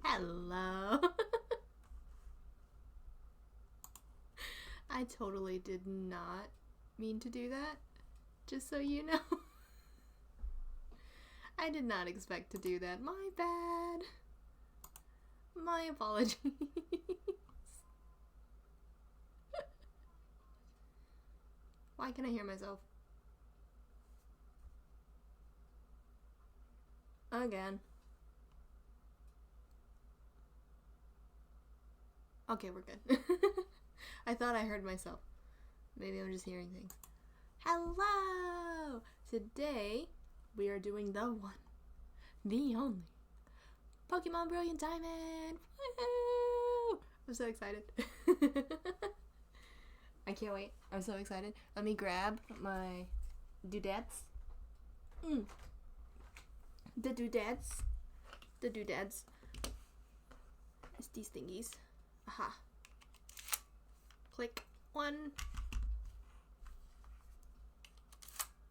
Hello. I totally did not mean to do that, just so you know. I did not expect to do that. My bad. My apologies. Why can I hear myself? Again. Okay, we're good. I thought I heard myself. Maybe I'm just hearing things. Hello! Today, we are doing the one, the only, Pokemon Brilliant Diamond! Woohoo! I'm so excited. I can't wait. I'm so excited. Let me grab my doodads. The doodads. The doodads. It's these thingies. Aha. Click 1.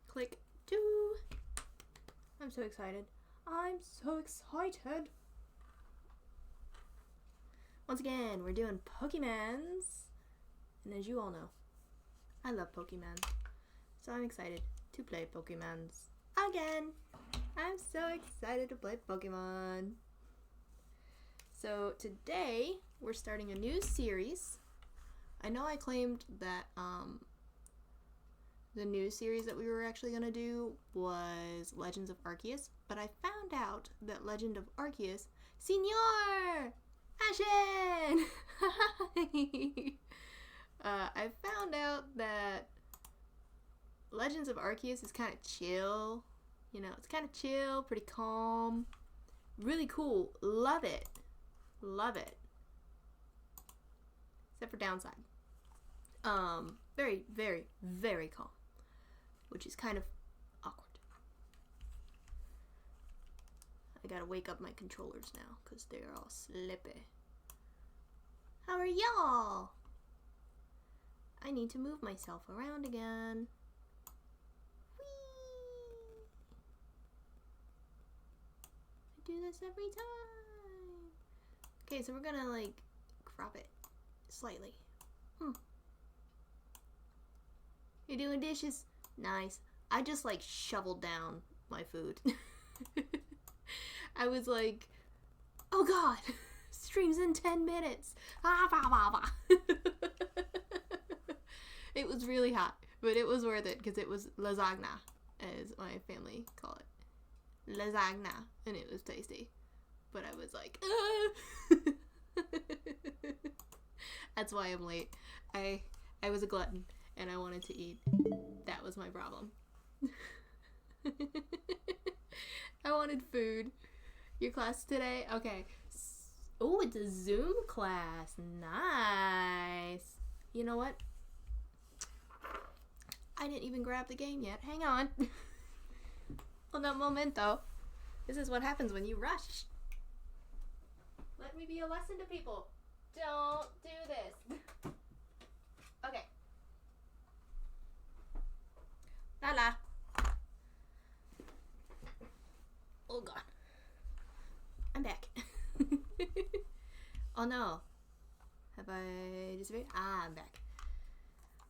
Click 2. I'm so excited. I'm so excited. Once again, we're doing Pokemons. And as you all know, I love Pokemon. So I'm excited to play Pokemons again. I'm so excited to play Pokemon. So today, we're starting a new series. I know I claimed that the new series that we were actually going to do was Legends of Arceus, but I found out that Legend of Arceus, Senor Ashen! I found out that Legends of Arceus is kind of chill. You know, it's kind of chill, pretty calm, really cool. Love it. Love it. Except for downside. Very, very, very calm. Which is kind of awkward. I gotta wake up my controllers now, because they're all sleepy. How are y'all? I need to move myself around again. Whee! I do this every time. Okay, so we're gonna, like, crop it slightly. You're doing dishes? Nice. I just, like, shoveled down my food. I was like, oh god, stream's in 10 minutes. It was really hot, but it was worth it because it was lasagna, as my family call it. Lasagna, and it was tasty. But I was like, That's why I'm late. I was a glutton, and I wanted to eat. That was my problem. I wanted food. Your class today? Okay. Oh, it's a Zoom class. Nice. You know what? I didn't even grab the game yet. Hang on. Un momento. This is what happens when you rush. Let me be a lesson to people. Don't do this. Okay. La. Oh god. I'm back. Oh no. Have I disappeared? I'm back.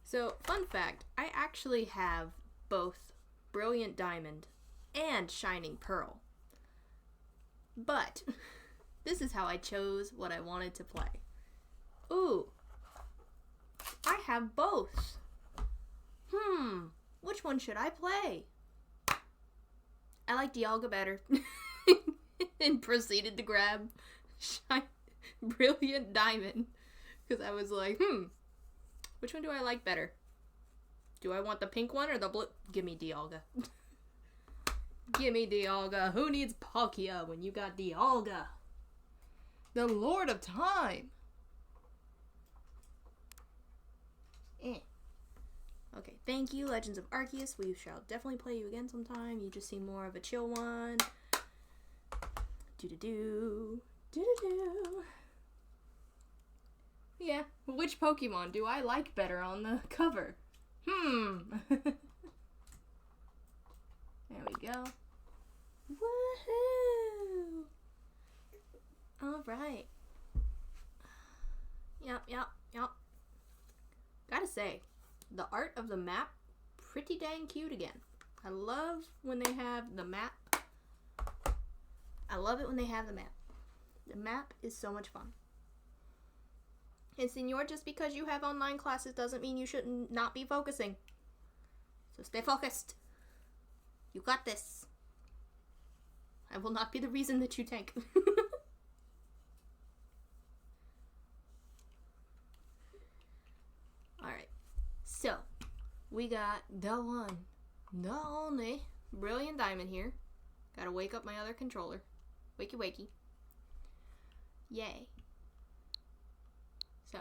So, fun fact, I actually have both Brilliant Diamond and Shining Pearl. But this is how I chose what I wanted to play. Ooh. I have both. Which one should I play? I like Dialga better. And proceeded to grab Brilliant Diamond. Because I was like, which one do I like better? Do I want the pink one or the blue? Give me Dialga. Give me Dialga. Who needs Palkia when you got Dialga? The Lord of Time. Okay, thank you, Legends of Arceus. We shall definitely play you again sometime. You just seem more of a chill one. Do-do-do. Do-do-do. Yeah, which Pokemon do I like better on the cover? There we go. Woohoo! Alright. have the map pretty dang cute again. I love when they have the map. I love it when they have the map. The map is so much fun. And Senor, just because you have online classes doesn't mean you should not be focusing. So stay focused. You got this. I will not be the reason that you tank. Alright. So, we got the one, the only Brilliant Diamond here. Gotta wake up my other controller. Wakey wakey. Yay. So,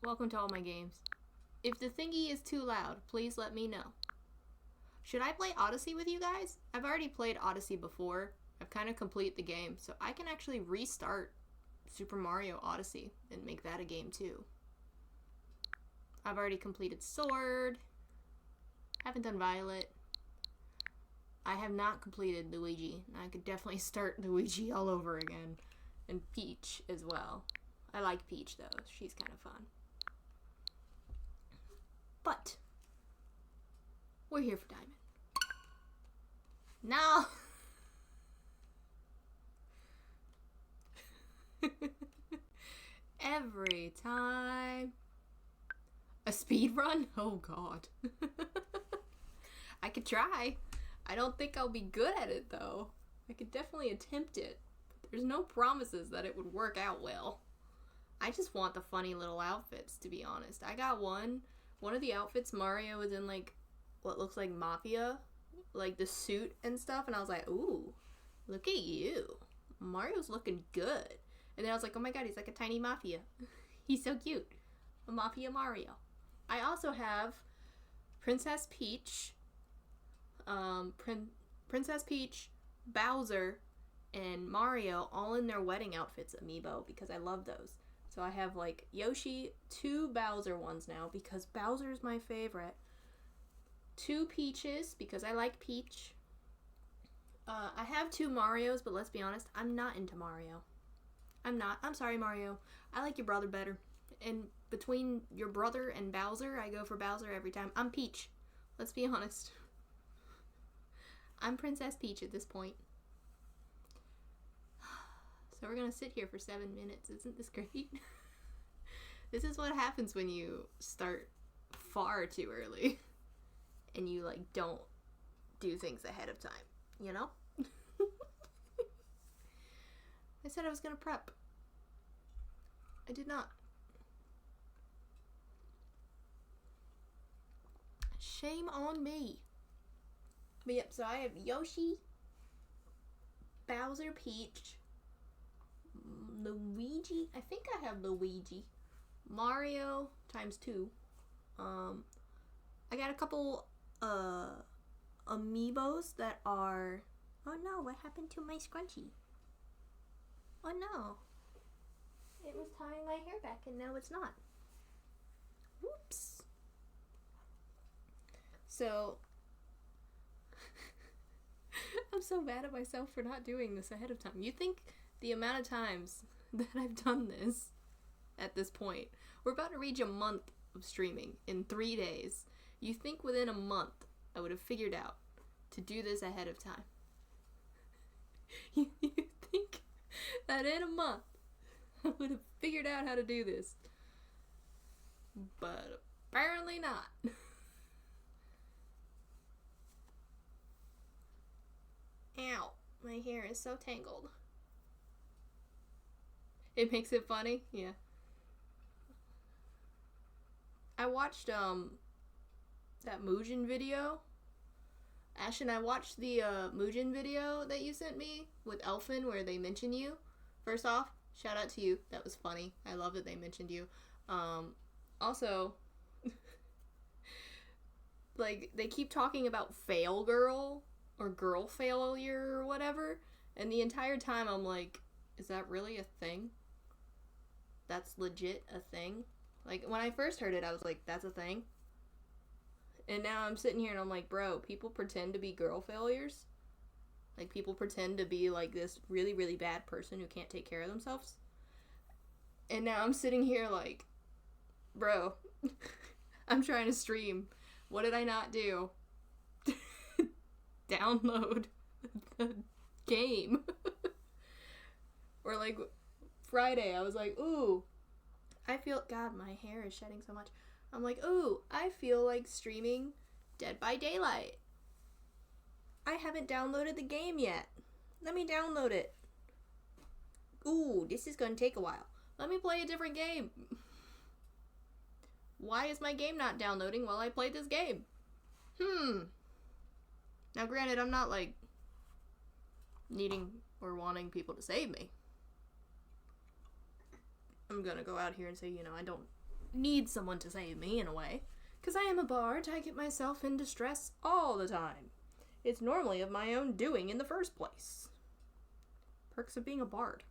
welcome to all my games. If the thingy is too loud, please let me know. Should I play Odyssey with you guys? I've already played Odyssey before. I've kind of completed the game, so I can actually restart Super Mario Odyssey and make that a game too. I've already completed Sword. Haven't done Violet. I have not completed Luigi. I could definitely start Luigi all over again. And Peach as well. I like Peach though. She's kind of fun. But we're here for Diamond. No! Every time. A speed run? Oh god. I could try. I don't think I'll be good at it though. I could definitely attempt it. But there's no promises that it would work out well. I just want the funny little outfits, to be honest. I got one of the outfits, Mario was in like what looks like Mafia, like the suit and stuff, and I was like, ooh, look at you. Mario's looking good. And then I was like, oh my god, he's like a tiny Mafia. He's so cute. A Mafia Mario. I also have Princess Peach, Princess Peach, Bowser, and Mario all in their wedding outfits amiibo because I love those. So I have like Yoshi, 2 Bowser ones now because Bowser's my favorite. 2 Peaches because I like Peach. I have 2 Marios, but let's be honest, I'm not into Mario. I'm not. I'm sorry, Mario. I like your brother better. And between your brother and Bowser, I go for Bowser every time. I'm Peach. Let's be honest. I'm Princess Peach at this point. So we're gonna sit here for 7 minutes. Isn't this great? This is what happens when you start far too early. And you, like, don't do things ahead of time. You know? I said I was gonna prep. I did not. Shame on me. But yep, so I have Yoshi, Bowser, Peach, Luigi. I think I have Luigi. Mario times 2. I got a couple amiibos that are... Oh no, what happened to my scrunchie? Oh no. It was tying my hair back and now it's not. Whoops. So, I'm so mad at myself for not doing this ahead of time. You think the amount of times that I've done this at this point, we're about to reach a month of streaming in 3 days. You think within a month I would have figured out to do this ahead of time? You think that in a month I would have figured out how to do this? But apparently not. Ow, my hair is so tangled. It makes it funny? Yeah. I watched, that Muujin video. Ashton, I watched the, Muujin video that you sent me with Elfin where they mention you. First off, shout out to you. That was funny. I love that they mentioned you. Also, like, they keep talking about fail girl or girl failure or whatever, and the entire time I'm like, is that really a thing? That's legit a thing? Like, when I first heard it, I was like, that's a thing? And now I'm sitting here and I'm like, bro, people pretend to be girl failures? Like, people pretend to be, like, this really, really bad person who can't take care of themselves? And now I'm sitting here like, bro, I'm trying to stream What did I not do? Download the game. Or like Friday, I was like, ooh, God, my hair is shedding so much. I'm like, ooh, I feel like streaming Dead by Daylight. I haven't downloaded the game yet. Let me download it. Ooh, this is gonna take a while. Let me play a different game. Why is my game not downloading while I play this game? Now granted, I'm not like needing or wanting people to save me. I'm gonna go out here and say, I don't need someone to save me in a way. Because I am a bard, I get myself in distress all the time. It's normally of my own doing in the first place. Perks of being a bard.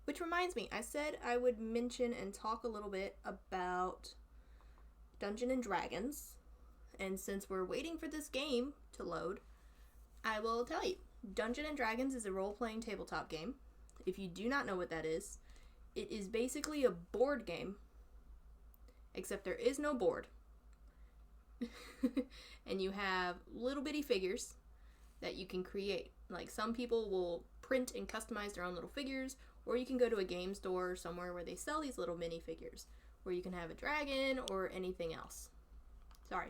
Which reminds me, I said I would mention and talk a little bit about Dungeons and Dragons. And since we're waiting for this game to load, I will tell you. Dungeons and Dragons is a role-playing tabletop game. If you do not know what that is, it is basically a board game, except there is no board. And you have little bitty figures that you can create. Like, some people will print and customize their own little figures, or you can go to a game store or somewhere where they sell these little mini figures, where you can have a dragon or anything else. Sorry,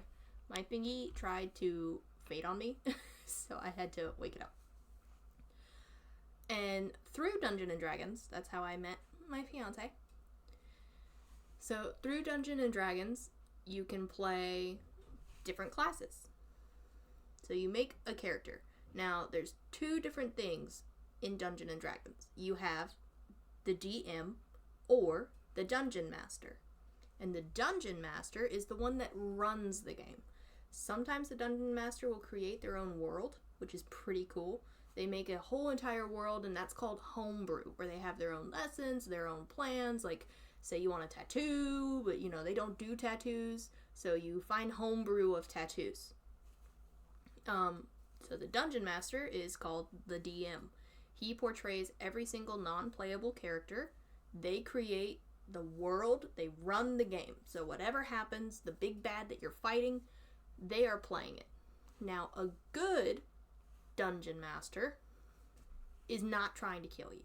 my thingy tried to fade on me, so I had to wake it up. And through Dungeons and Dragons, that's how I met my fiance. So through Dungeons and Dragons, you can play different classes. So you make a character. Now, there's two different things in Dungeons and Dragons. You have the DM or the Dungeon Master. And the Dungeon Master is the one that runs the game. Sometimes the Dungeon Master will create their own world, which is pretty cool. They make a whole entire world, and that's called homebrew, where they have their own lessons, their own plans. Like, say you want a tattoo, but, they don't do tattoos, so you find homebrew of tattoos. So the Dungeon Master is called the DM. He portrays every single non-playable character. They create the world, they run the game. So whatever happens, the big bad that you're fighting, they are playing it. Now, a good Dungeon Master is not trying to kill you.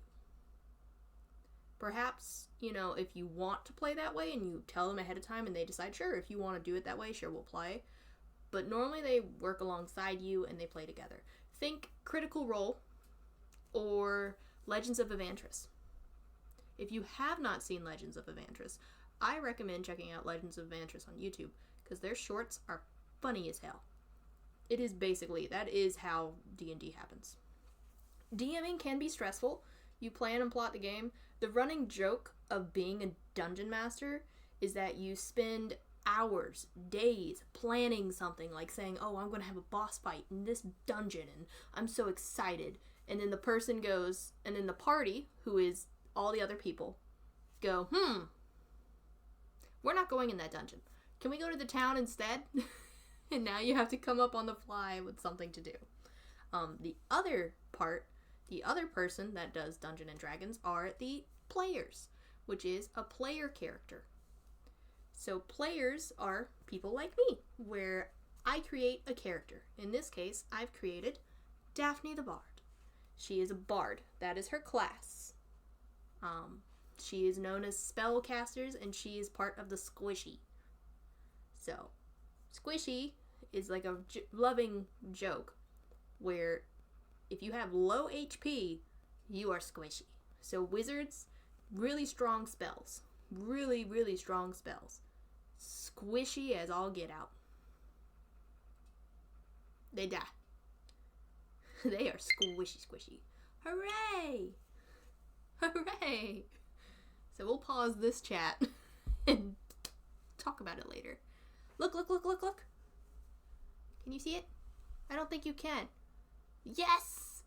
Perhaps, if you want to play that way and you tell them ahead of time and they decide, sure, if you want to do it that way, sure, we'll play. But normally they work alongside you and they play together. Think Critical Role or Legends of Evantris. If you have not seen Legends of Evantris, I recommend checking out Legends of Evantris on YouTube, because their shorts are funny as hell. It is basically, that is how D&D happens. DMing can be stressful. You plan and plot the game. The running joke of being a dungeon master is that you spend hours, days planning something, like saying, oh, I'm going to have a boss fight in this dungeon, and I'm so excited. And then the person goes, and then the party, who is all the other people, go, we're not going in that dungeon. Can we go to the town instead? And now you have to come up on the fly with something to do. The other person that does Dungeons and Dragons are the players, which is a player character. So players are people like me, where I create a character. In this case, I've created Daphne the Bard. She is a bard. That is her class. She is known as spellcasters, and she is part of the Squishy. So, Squishy is like a loving joke where if you have low HP, you are squishy. So wizards, really strong spells. Really, really strong spells. Squishy as all get out. They die. They are squishy. Hooray! Hooray! So we'll pause this chat and talk about it later. Look. Can you see it? I don't think you can. Yes!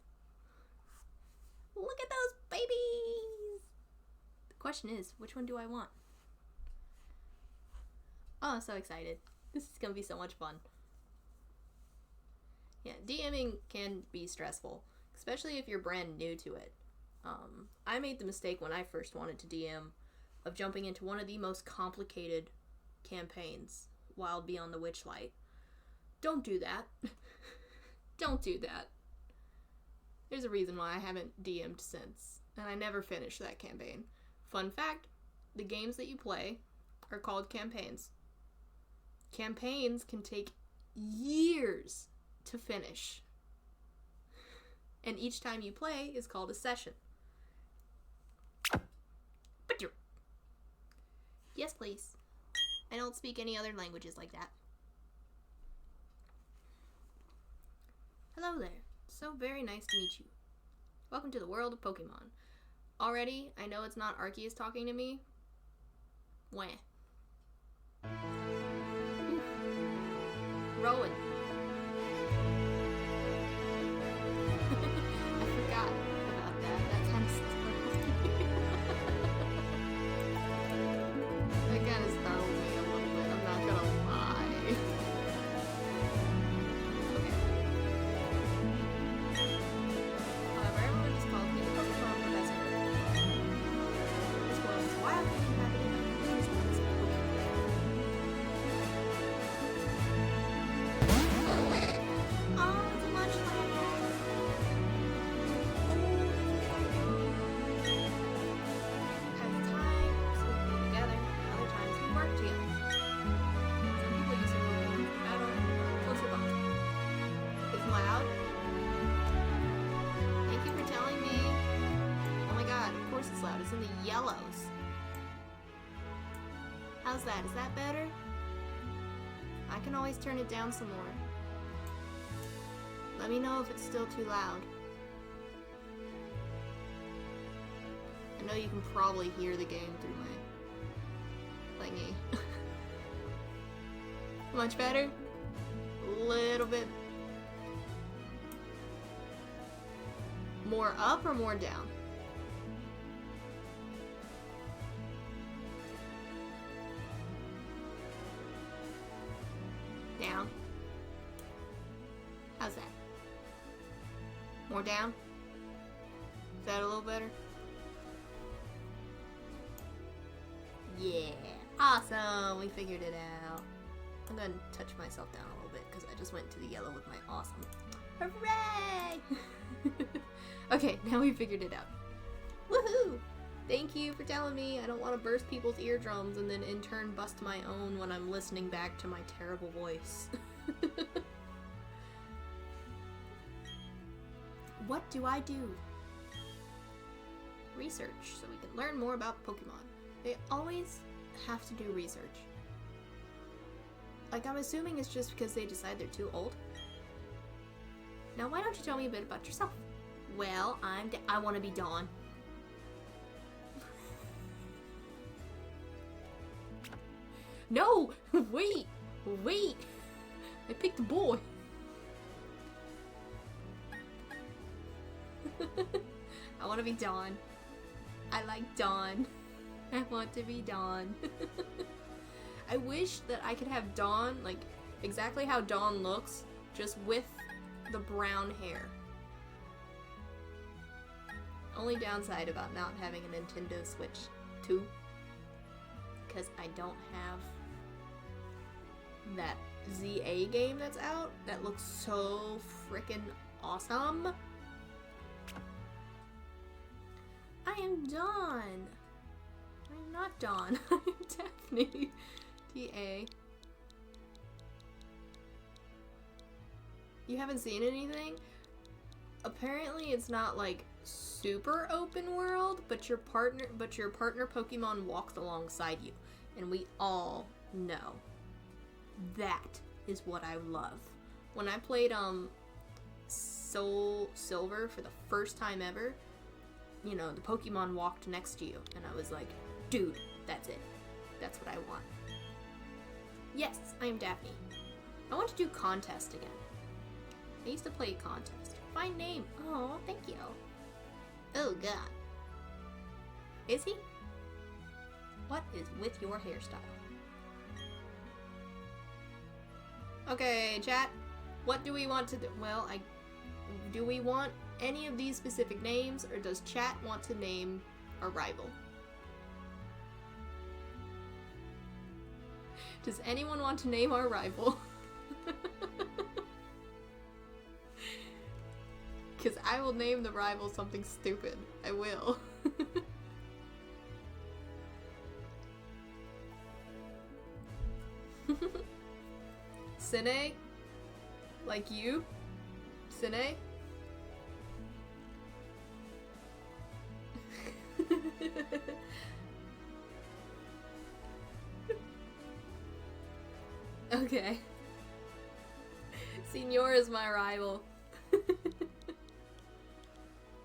Look at those babies! The question is, which one do I want? Oh, I'm so excited. This is gonna be so much fun. Yeah, DMing can be stressful, especially if you're brand new to it. I made the mistake when I first wanted to DM of jumping into one of the most complicated campaigns Wild Beyond the Witchlight. Don't do that. Don't do that. There's a reason why I haven't DM'd since, and I never finished that campaign. Fun fact, the games that you play are called campaigns. Campaigns can take years to finish. And each time you play is called a session. But you're... Yes, please. I don't speak any other languages like that. Hello there. So very nice to meet you. Welcome to the world of Pokemon. Already, I know it's not Arceus talking to me. Wah. Rowan. I forgot about that. That kind of startled me. That kind of startled me a little bit. I'm not gonna lie. Okay. However, everyone just calls me the Pokemon Professor. This world is wildly inhabited by millions of these Pokemon. Oh, it's a much louder. Has times we play together, other times we work together. Some people use their Pokemon for battle, closer bonds. It's loud. Thank you for telling me. Oh my god, of course it's loud. It's in the yellows. How's that? Is that better? I can always turn it down some more. Let me know if it's still too loud. I know you can probably hear the game through my thingy. Much better? A little bit. More up or more down? Down. How's that? More down? Is that a little better? Yeah. Awesome. We figured it out. I'm gonna touch myself down a little bit because I just went to the yellow with my awesome. Hooray! Okay, now we figured it out. Woohoo! Thank you for telling me. I don't want to burst people's eardrums and then in turn bust my own when I'm listening back to my terrible voice. What do I do? Research, so we can learn more about Pokemon. They always have to do research. Like, I'm assuming it's just because they decide they're too old. Now, why don't you tell me a bit about yourself? Well, I want to be Dawn. No! Wait! Wait! I picked a boy. I want to be Dawn. I like Dawn. I want to be Dawn. I wish that I could have Dawn, like, exactly how Dawn looks, just with the brown hair. Only downside about not having a Nintendo Switch 2, because I don't have that ZA game that's out that looks so freaking awesome. I am Dawn. I'm not Dawn. I'm Daphne. D-A. You haven't seen anything? Apparently it's not like super open world, but your partner Pokemon walks alongside you. And we all know that is what I love. When I played Soul Silver for the first time ever, you know, the Pokemon walked next to you, and I was like, dude, that's it. That's what I want. Yes, I am Daphne. I want to do contest again. I used to play contest. Fine name. Oh, thank you. Oh, God. Is he? What is with your hairstyle? Okay, chat. What do we want to do? Well, do we want any of these specific names, or does chat want to name a rival? Does anyone want to name our rival? Because I will name the rival something stupid. I will. Sine? Like you? Sine? Okay. Senor is my rival.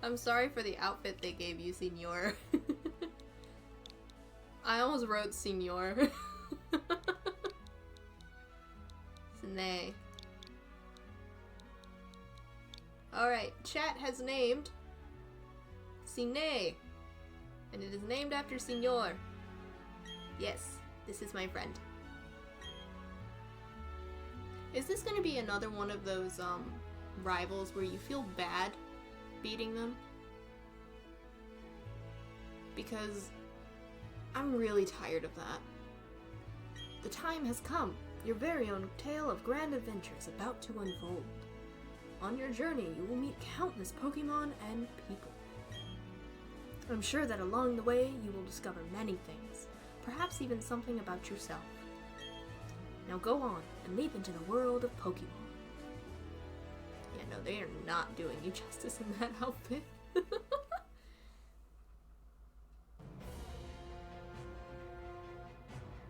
I'm sorry for the outfit they gave you, Senor. I almost wrote Senor. Sine. Alright, chat has named Sine. And it is named after Senor. Yes, this is my friend. Is this gonna be another one of those, rivals where you feel bad beating them? Because I'm really tired of that. The time has come. Your very own tale of grand adventure is about to unfold. On your journey, you will meet countless Pokemon and people. I'm sure that along the way, you will discover many things, perhaps even something about yourself. Now go on and leap into the world of Pokemon. Yeah, no, they are not doing you justice in that outfit.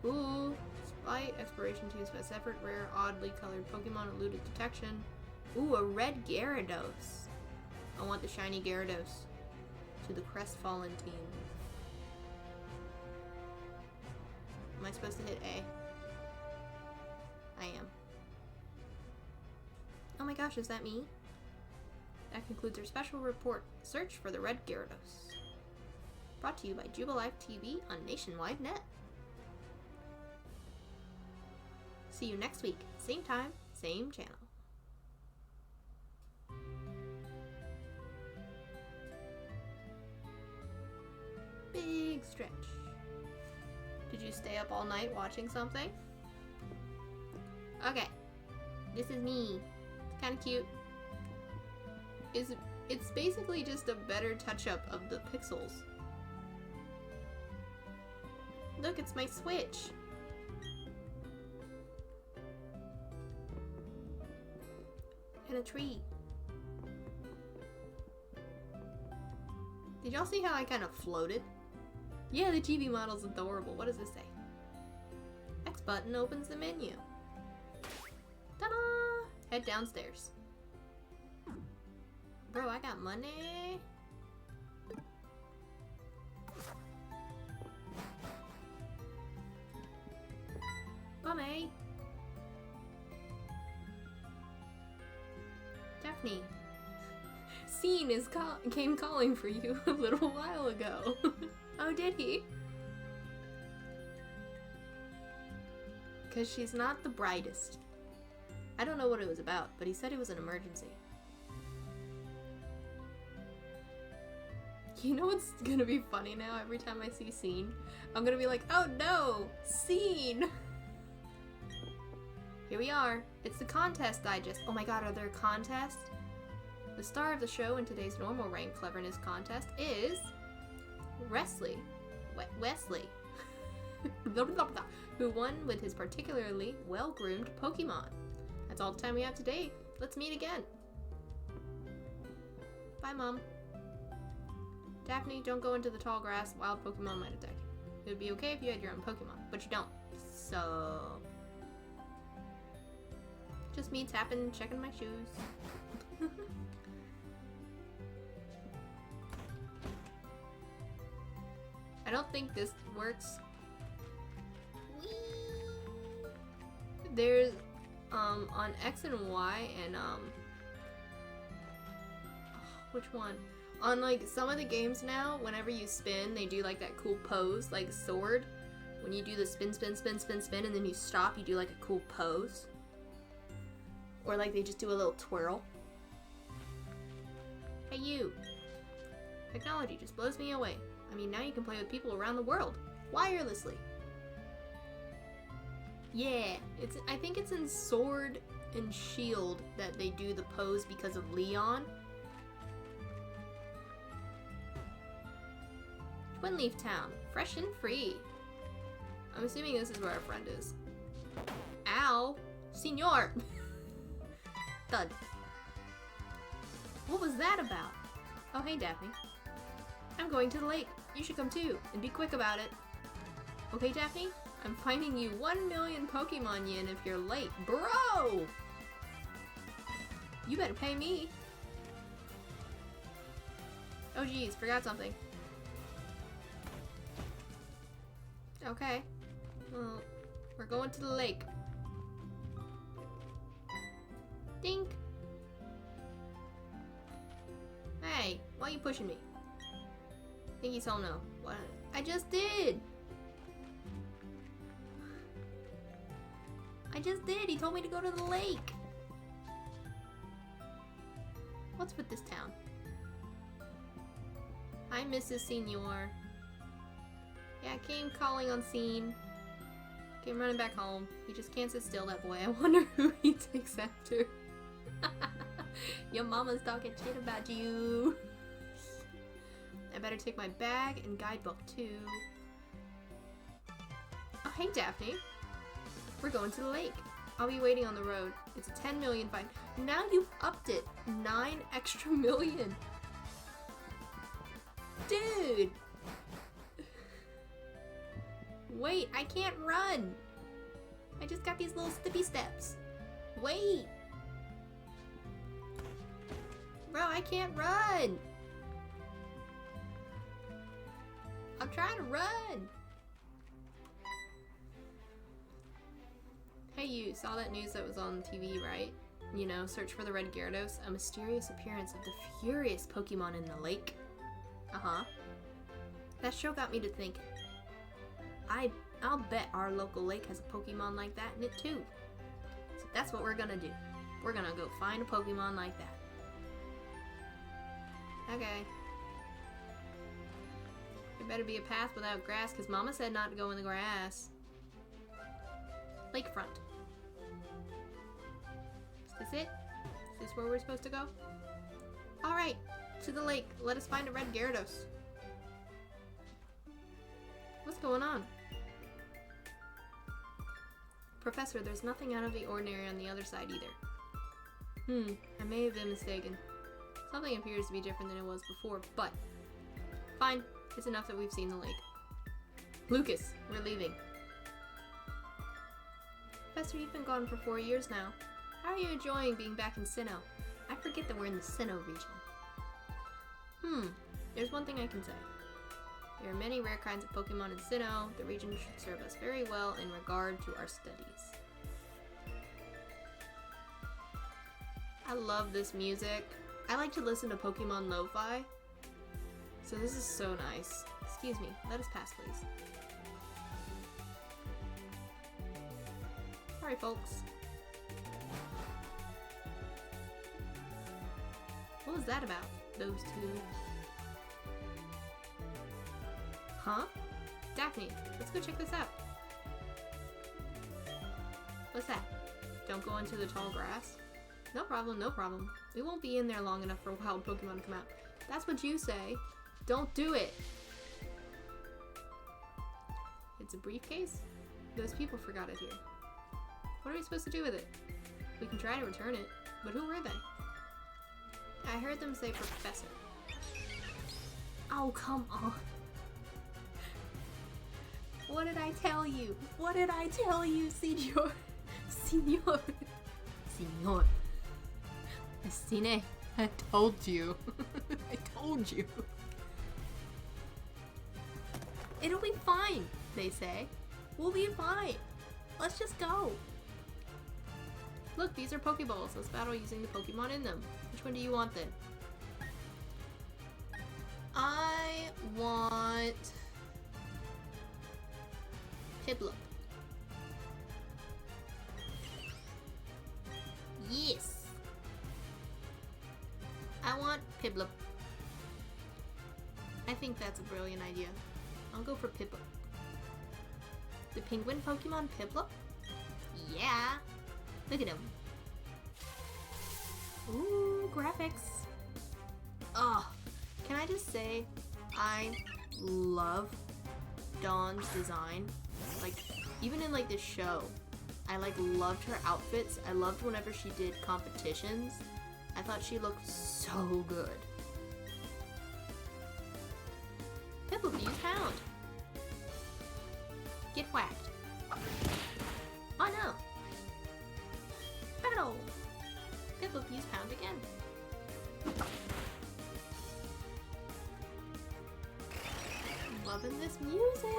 Ooh, despite exploration to use best effort, rare, oddly colored Pokemon eluded detection. Ooh, a red Gyarados. I want the shiny Gyarados. To the crestfallen team. Am I supposed to hit A? I am. Oh my gosh, is that me? That concludes our special report. Search for the red Gyarados. Brought to you by Jubilife TV on Nationwide Net. See you next week. Same time, same channel. Big stretch. Did you stay up all night watching something? Okay. This is me. It's kind of cute. It's basically just a better touch-up of the pixels. Look, it's my Switch. And a tree. Did y'all see how I kind of floated? Yeah, the TV model's adorable. What does this say? X button opens the menu. Ta-da! Head downstairs. Bro, I got money. Bummy. Daphne. Scene came calling for you a little while ago. Oh, did he? Because she's not the brightest. I don't know what it was about, but he said it was an emergency. You know what's gonna be funny now? Every time I see Scene, I'm gonna be like, oh no! Scene! Here we are. It's the contest digest. Oh my god, are there contests? The star of the show in today's normal rank cleverness contest is Wesley, who won with his particularly well-groomed Pokemon. That's all the time we have today. Let's meet again. Bye, Mom. Daphne, don't go into the tall grass. Wild Pokemon might attack you. It would be okay if you had your own Pokemon, but you don't. So... just me tapping, checking my shoes. I don't think this works. Whee! There's, on X and Y and, which one? On, like, some of the games now, whenever you spin, they do, like, that cool pose, like Sword. When you do the spin, spin, spin, spin, spin, and then you stop, you do, like, a cool pose. Or, like, they just do a little twirl. Hey, you! Technology just blows me away. I mean, now you can play with people around the world, wirelessly. Yeah, I think it's in Sword and Shield that they do the pose because of Leon. Twinleaf Town, fresh and free. I'm assuming this is where our friend is. Ow! Senor! Thud. What was that about? Oh, hey, Daphne. I'm going to the lake. You should come too, and be quick about it. Okay, Daphne? I'm finding you 1 million Pokemon yen if you're late. Bro! You better pay me. Oh, geez, forgot something. Okay. Well, we're going to the lake. Dink. Hey, why are you pushing me? Think he's home now. What? I just did! I just did! He told me to go to the lake! What's with this town? Hi, Mrs. Senor. Yeah, I came calling on scene. Came running back home. He just can't sit still, that boy. I wonder who he takes after. Your mama's talking shit about you. I better take my bag and guidebook too. Oh, hey Daphne. We're going to the lake. I'll be waiting on the road. It's a 10 million fine. Now you've upped it. 9 extra million. Dude. Wait, I can't run. I just got these little steppy steps. Wait. Bro, I can't run. I'm trying to run. Hey, you saw that news that was on TV, right? You know, search for the red Gyarados. A mysterious appearance of the furious Pokemon in the lake. Uh-huh. That show got me to thinking. I'll bet our local lake has a Pokemon like that in it too. So that's what we're gonna do. We're gonna go find a Pokemon like that. Okay. There better be a path without grass, because Mama said not to go in the grass. Lakefront. Is this it? Is this where we're supposed to go? Alright, to the lake. Let us find a red Gyarados. What's going on? Professor, there's nothing out of the ordinary on the other side either. I may have been mistaken. Something appears to be different than it was before, but fine. It's enough that we've seen the lake. Lucas, we're leaving. Professor, you've been gone for 4 years now. How are you enjoying being back in Sinnoh? I forget that we're in the Sinnoh region. There's one thing I can say. There are many rare kinds of Pokemon in Sinnoh. The region should serve us very well in regard to our studies. I love this music. I like to listen to Pokemon lo-fi. So this is so nice. Excuse me, let us pass, please. Sorry, folks. What was that about? Those two. Huh? Daphne, let's go check this out. What's that? Don't go into the tall grass? No problem, no problem. We won't be in there long enough for wild Pokemon to come out. That's what you say. Don't do it! It's a briefcase? Those people forgot it here. What are we supposed to do with it? We can try to return it, but who were they? I heard them say Professor. Oh, come on. What did I tell you? What did I tell you, Senor? Senor. Senor. Cine, I told you. I told you. It'll be fine, they say. We'll be fine. Let's just go. Look, these are Pokeballs. Let's battle using the Pokemon in them. Which one do you want then? I want Piplup. Yes. I want Piplup. I think that's a brilliant idea. I'll go for Piplup. The penguin Pokemon Piplup? Yeah. Look at him. Ooh, graphics. Oh, can I just say, I love Dawn's design. Like, even in like this show, I like loved her outfits. I loved whenever she did competitions. I thought she looked so good. Pipple, use Hound. Get whacked. Oh no. Battle. Pipple, use Hound again. Loving this music.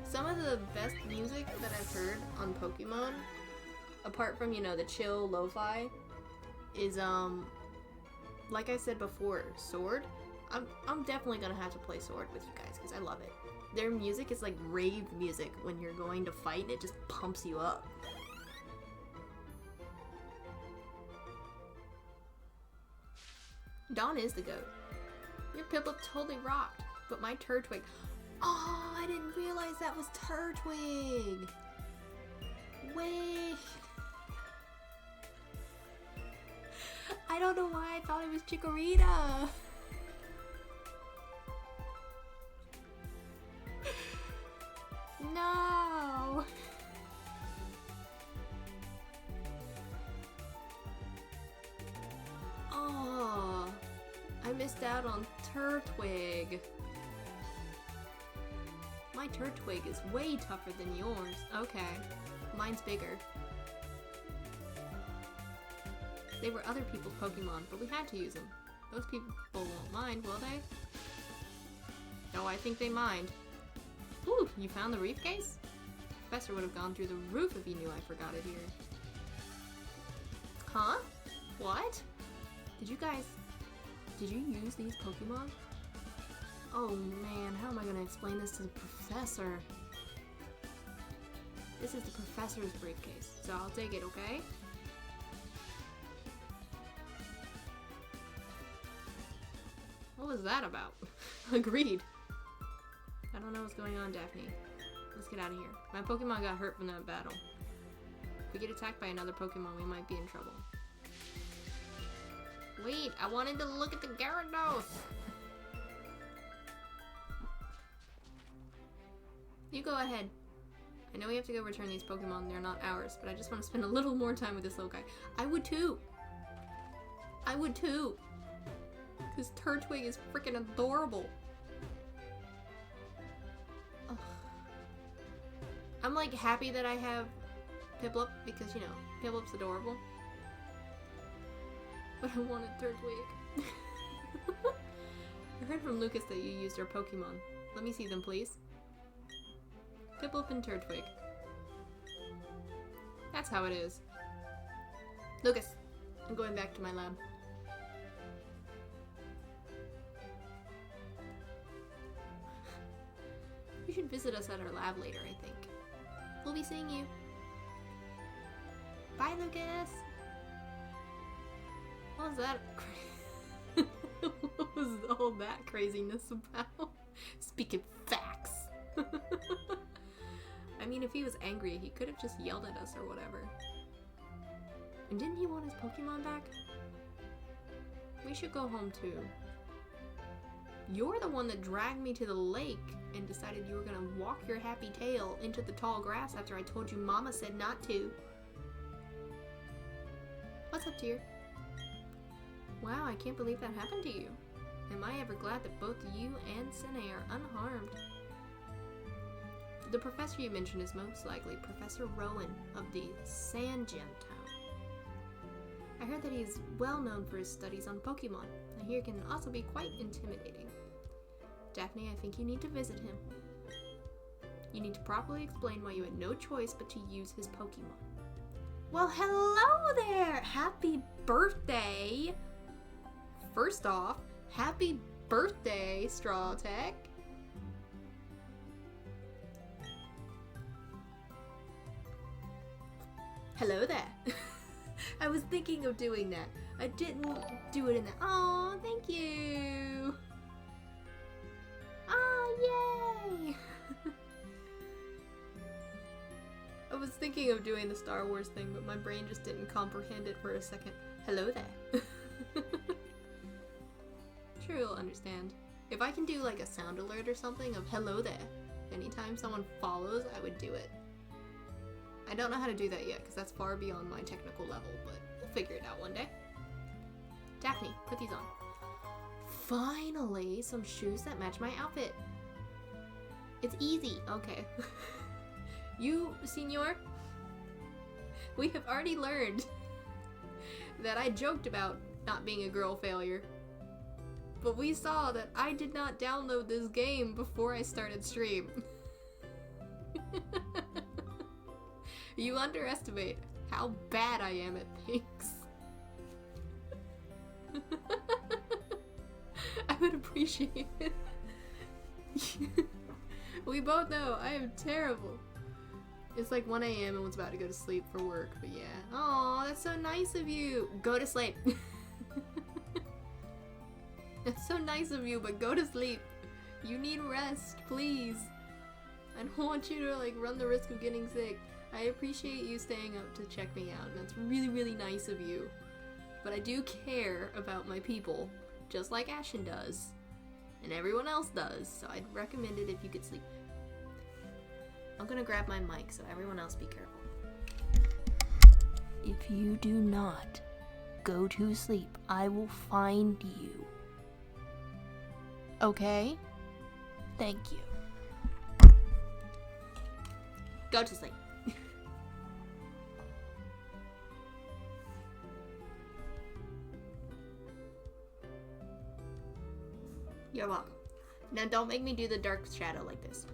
Some of the best music that I've heard on Pokemon, apart from, you know, the chill lo-fi, is like I said before, Sword. I'm definitely gonna have to play Sword with you guys because I love it. Their music is like rave music when you're going to fight and it just pumps you up. Dawn is the goat. Your Piplup totally rocked, but my Turtwig... Oh, I didn't realize that was Turtwig! Wait... I don't know why I thought it was Chikorita! No! Oh, I missed out on Turtwig. My Turtwig is way tougher than yours. Okay, mine's bigger. They were other people's Pokemon, but we had to use them. Those people won't mind, will they? Oh, I think they mind. Ooh, you found the briefcase? The professor would have gone through the roof if he knew I forgot it here. Huh? What? Did you use these Pokemon? Oh man, how am I gonna explain this to the professor? This is the professor's briefcase, so I'll take it, okay? What was that about? Agreed. I don't know what's going on, Daphne. Let's get out of here. My Pokemon got hurt from that battle. If we get attacked by another Pokemon, we might be in trouble. Wait, I wanted to look at the Gyarados! You go ahead. I know we have to go return these Pokemon, they're not ours, but I just want to spend a little more time with this little guy. I would too! I would too! Because Turtwig is freaking adorable! Ugh. I'm like happy that I have Piplup because, you know, Piplup's adorable. But I wanted Turtwig. I heard from Lucas that you used our Pokemon. Let me see them, please. Piplup and Turtwig. That's how it is. Lucas, I'm going back to my lab. You should visit us at our lab later, I think. We'll be seeing you. Bye, Lucas! What was that? What was all that craziness about? Speaking facts. I mean, if he was angry, he could have just yelled at us or whatever. And didn't he want his Pokemon back? We should go home too. You're the one that dragged me to the lake and decided you were gonna walk your happy tail into the tall grass after I told you Mama said not to. What's up, dear? Wow, I can't believe that happened to you. Am I ever glad that both you and Sene are unharmed? The professor you mentioned is most likely Professor Rowan of the Sand Gem Town. I heard that he is well known for his studies on Pokemon. I hear he can also be quite intimidating. Daphne, I think you need to visit him. You need to properly explain why you had no choice but to use his Pokemon. Well, hello there! Happy birthday! First off, happy birthday, Straw Tech! Hello there! I was thinking of doing that. I didn't do it in that. Oh, thank you. Oh, yay. I was thinking of doing the Star Wars thing, but my brain just didn't comprehend it for a second. Hello there. Sure, you'll understand. If I can do like a sound alert or something of hello there, anytime someone follows, I would do it. I don't know how to do that yet, because that's far beyond my technical level, but we'll figure it out one day. Daphne, put these on. Finally, some shoes that match my outfit. It's easy. Okay. You, senor, we have already learned that I joked about not being a girl failure. But we saw that I did not download this game before I started stream. You underestimate how bad I am at things. I would appreciate it. We both know I am terrible. It's like 1 a.m. and was about to go to sleep for work, but yeah. Aw, that's so nice of you. Go to sleep. That's so nice of you, but go to sleep. You need rest, please. I don't want you to like run the risk of getting sick. I appreciate you staying up to check me out, and that's really, really nice of you. But I do care about my people, just like Ashen does, and everyone else does, so I'd recommend it if you could sleep. I'm gonna grab my mic, so everyone else be careful. If you do not go to sleep, I will find you. Okay? Thank you. Go to sleep. You're welcome. Now don't make me do the dark shadow like this.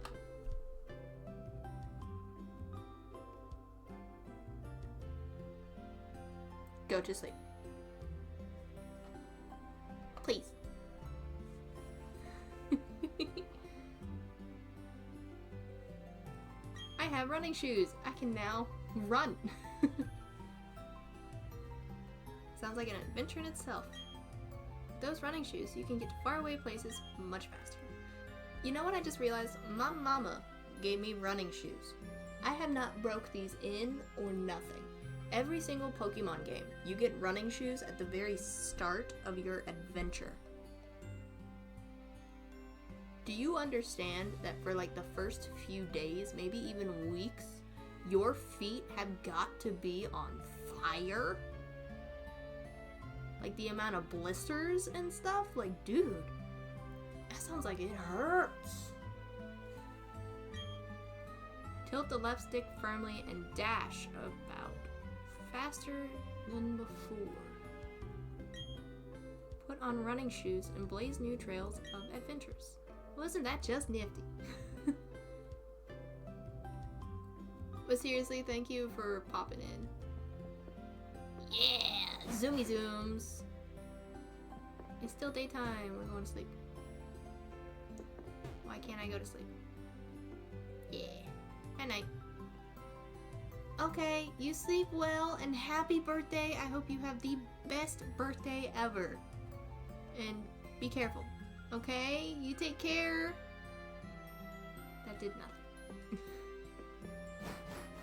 Go to sleep. Please. I have running shoes. I can now run. Sounds like an adventure in itself. With those running shoes, you can get to faraway places much faster. You know what I just realized? My mama gave me running shoes. I have not broke these in or nothing. Every single Pokemon game, you get running shoes at the very start of your adventure. Do you understand that for like the first few days, maybe even weeks, your feet have got to be on fire? Like the amount of blisters and stuff? Like, dude, that sounds like it hurts. Tilt the left stick firmly and dash about faster than before. Put on running shoes and blaze new trails of adventures. Wasn't that just nifty? But seriously, thank you for popping in. Yeah! Zoomy zooms! It's still daytime. We're going to sleep. Why can't I go to sleep? Yeah. Good night. Okay, you sleep well and happy birthday. I hope you have the best birthday ever. And be careful. Okay? You take care. That did nothing.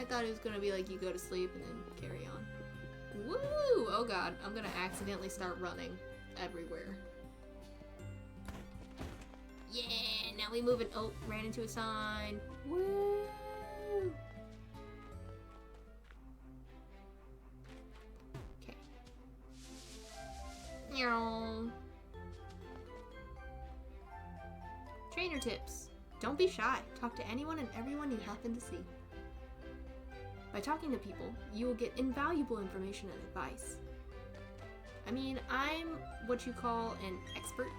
I thought it was gonna be like you go to sleep and then carry on. Woo! Oh god, I'm gonna accidentally start running everywhere. Yeah, now we move it. Oh, ran into a sign. Woo! Okay. Meow. Trainer tips. Don't be shy. Talk to anyone and everyone you happen to see. By talking to people, you will get invaluable information and advice. I mean, I'm what you call an expert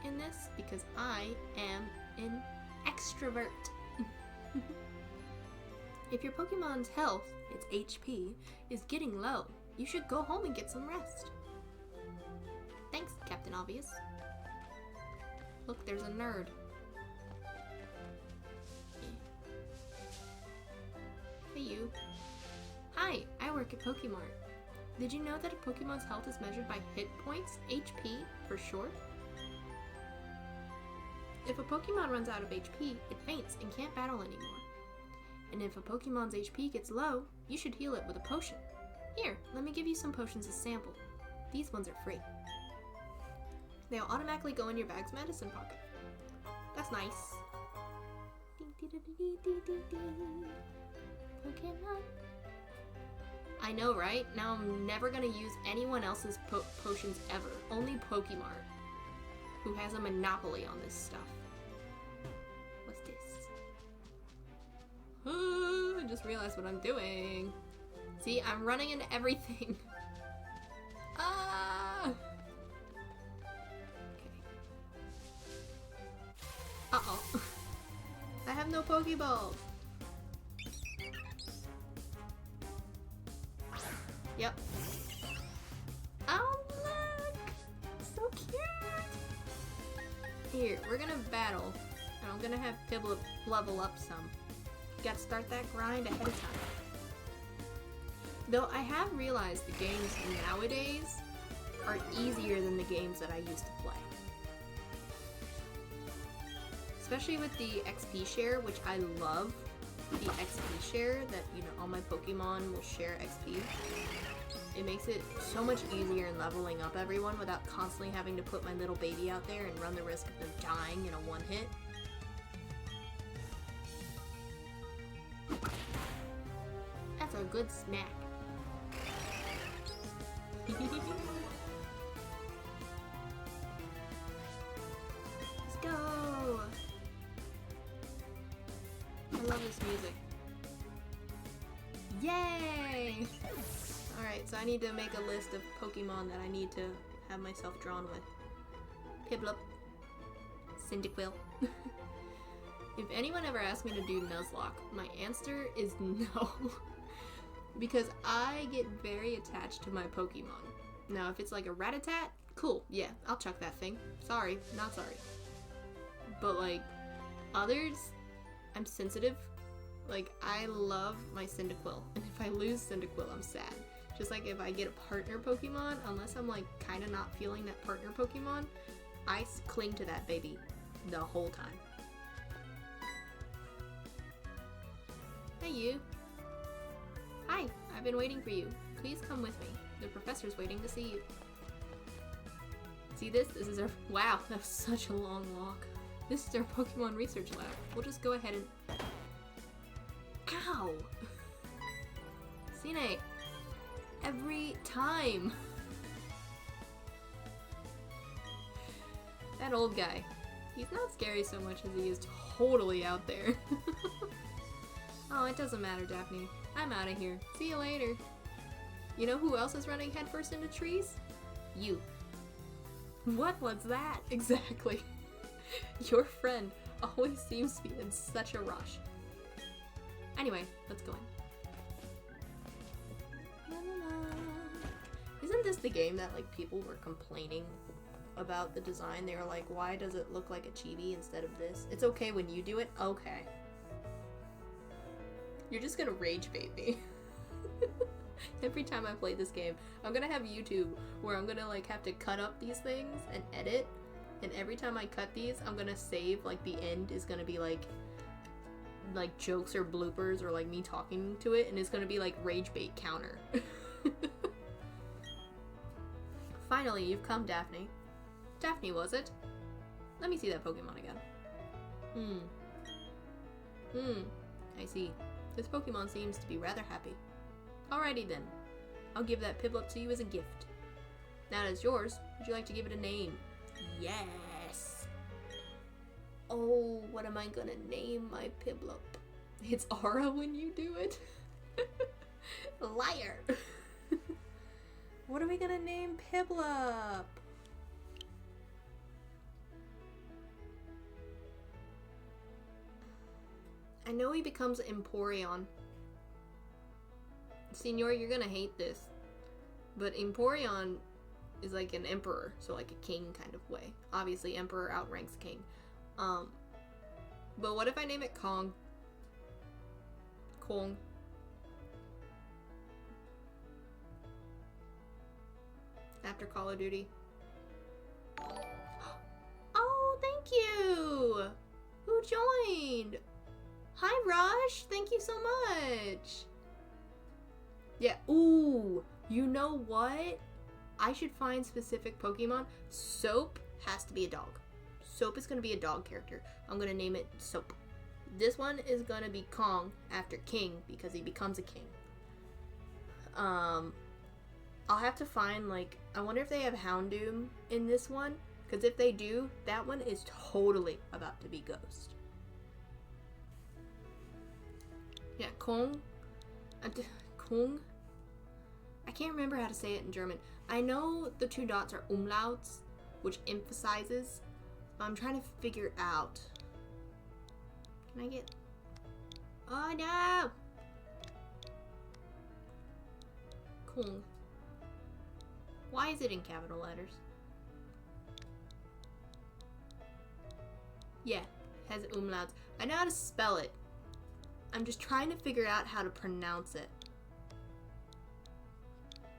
in this because I am an extrovert. If your Pokemon's health, its HP, is getting low, you should go home and get some rest. Thanks, Captain Obvious. Look, there's a nerd. Hey, you. Hi, I work at Pokemart. Did you know that a Pokemon's health is measured by hit points, HP for short? If a Pokemon runs out of HP, it faints and can't battle anymore. And if a Pokemon's HP gets low, you should heal it with a potion. Here, let me give you some potions as sample. These ones are free. They'll automatically go in your bag's medicine pocket. That's nice. Pokemon. I know, right? Now I'm never gonna use anyone else's potions ever. Only Pokemart, who has a monopoly on this stuff. What's this? I just realized what I'm doing. See, I'm running into everything. Ah! Okay. Uh-oh. I have no Pokeballs. Yep. Oh, look! So cute! Here, we're gonna battle. And I'm gonna have Piplup level up some. Gotta start that grind ahead of time. Though I have realized the games nowadays are easier than the games that I used to play. Especially with the XP share, which I love. The XP share that, you know, all my Pokemon will share XP. It makes it so much easier in leveling up everyone without constantly having to put my little baby out there and run the risk of them dying in a one hit. That's a good snack. Let's go! I love this music. Yay! Alright, so I need to make a list of Pokemon that I need to have myself drawn with. Piplup. Cyndaquil. If anyone ever asks me to do Nuzlocke, my answer is no. Because I get very attached to my Pokemon. Now, if it's like a Rattata, cool, yeah, I'll chuck that thing. Sorry, not sorry. But like, others, I'm sensitive. Like, I love my Cyndaquil, and if I lose Cyndaquil, I'm sad. Just like if I get a partner Pokemon, unless I'm like kind of not feeling that partner Pokemon, I cling to that baby the whole time. Hey you. Hi, I've been waiting for you. Please come with me. The professor's waiting to see you. See this? This is our... Wow, that was such a long walk. This is our Pokemon research lab. We'll just go ahead and... Ow! Cine! Every time! That old guy. He's not scary so much as he is totally out there. Oh, it doesn't matter, Daphne. I'm out of here. See you later. You know who else is running headfirst into trees? You. What was that? Exactly. Your friend always seems to be in such a rush. Anyway, let's go in. La, la, la. Isn't this the game that like people were complaining about the design? They were like, why does it look like a chibi instead of this? It's okay when you do it? Okay. You're just gonna rage bait me. Every time I play this game, I'm gonna have YouTube where I'm gonna like have to cut up these things and edit, and every time I cut these, I'm gonna save like the end is gonna be like jokes or bloopers or like me talking to it, and it's gonna be like rage bait counter. Finally, you've come, Daphne. Daphne, was it? Let me see that Pokemon again. I see. This Pokemon seems to be rather happy. Alrighty then. I'll give that Piplup to you as a gift. Now that it's yours, would you like to give it a name? Yes! Oh, what am I gonna name my Piplup? It's Aura when you do it? Liar! What are we gonna name Piplup? I know he becomes Empoleon. Senor, you're gonna hate this, but Empoleon is like an emperor, so like a king kind of way. Obviously, emperor outranks king. But what if I name it Kong? Kong. after Call of Duty. Oh, thank you! Who joined? Hi, Rush! Thank you so much! Yeah, ooh! You know what? I should find specific Pokemon. Soap has to be a dog. Soap is going to be a dog character. I'm going to name it Soap. This one is going to be Kong after King because he becomes a king. I'll have to find, like, I wonder if they have Houndoom in this one. Because if they do, that one is totally about to be Ghost. Yeah, Kong. Kong. I can't remember how to say it in German. I know the two dots are umlauts, which emphasizes. I'm trying to figure out. Can I get... Oh no! Kong. Why is it in capital letters? Yeah, it has umlauts. I know how to spell it. I'm just trying to figure out how to pronounce it.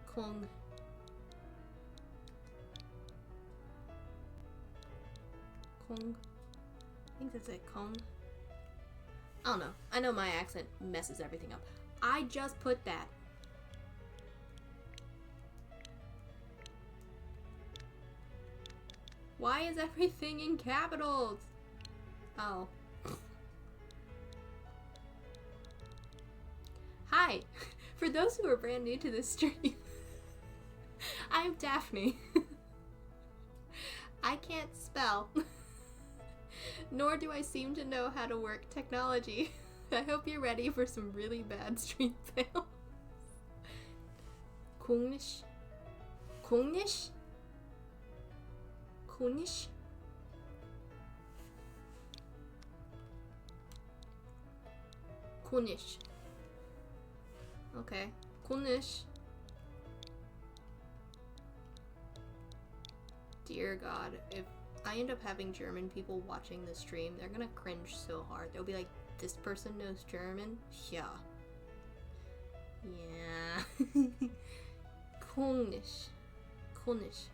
Kong. Kong. I think that's it. Kong. I don't know. I know my accent messes everything up. I just put that. Why is everything in capitals? Oh. Hi! For those who are brand new to this stream, I'm Daphne. I can't spell, nor do I seem to know how to work technology. I hope you're ready for some really bad stream fails. Kunglish? Kunglish? Kunglish? Kunglish. Okay. Kunglish. Dear God, if I end up having German people watching the stream, they're gonna cringe so hard. They'll be like, this person knows German? Yeah. Yeah. Kunglish. Kunglish.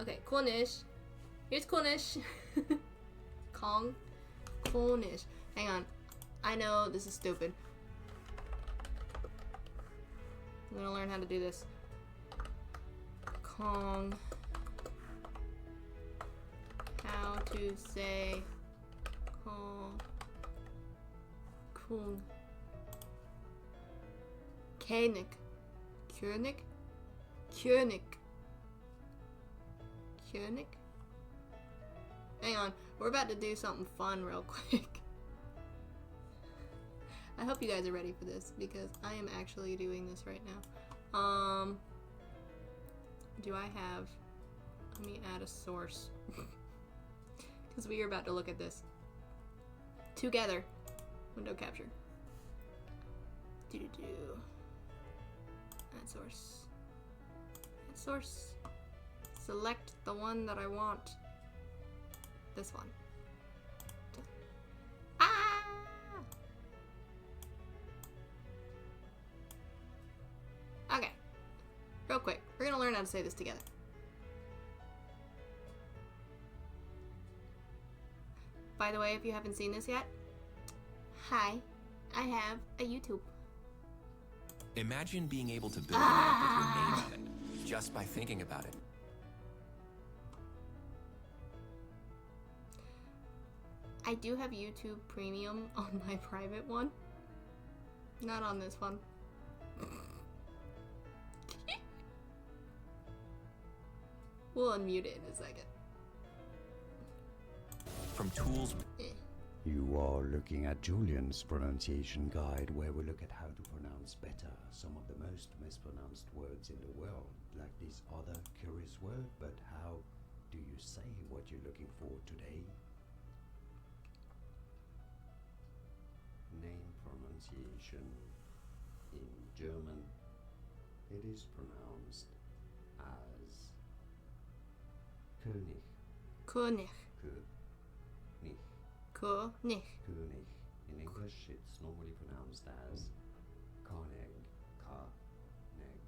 Okay, Kunglish. Here's Kunglish. Kong. Kunglish. Hang on. I know this is stupid. I'm gonna learn how to do this. Kong. How to say Kong. Kung. König. König? König. König? Hang on. We're about to do something fun real quick. I hope you guys are ready for this because I am actually doing this right now. Do I have... Let me add a source. Because we are about to look at this. Together. Window capture. Do-do-do. Add source. Add source. Select the one that I want. This one. Ah! Okay. Real quick. We're gonna learn how to say this together. By the way, if you haven't seen this yet, hi, I have a YouTube. Imagine being able to build an app with your name on it, just by thinking about it. I do have YouTube Premium on my private one. Not on this one. We'll unmute it in a second. From tools... You are looking at Julian's pronunciation guide, where we look at how to pronounce better some of the most mispronounced words in the world, like this other curious word, but how do you say what you're looking for today? Name pronunciation. In German, it is pronounced as König. König. König. König. König. In English, it's normally pronounced as Konig. Konig.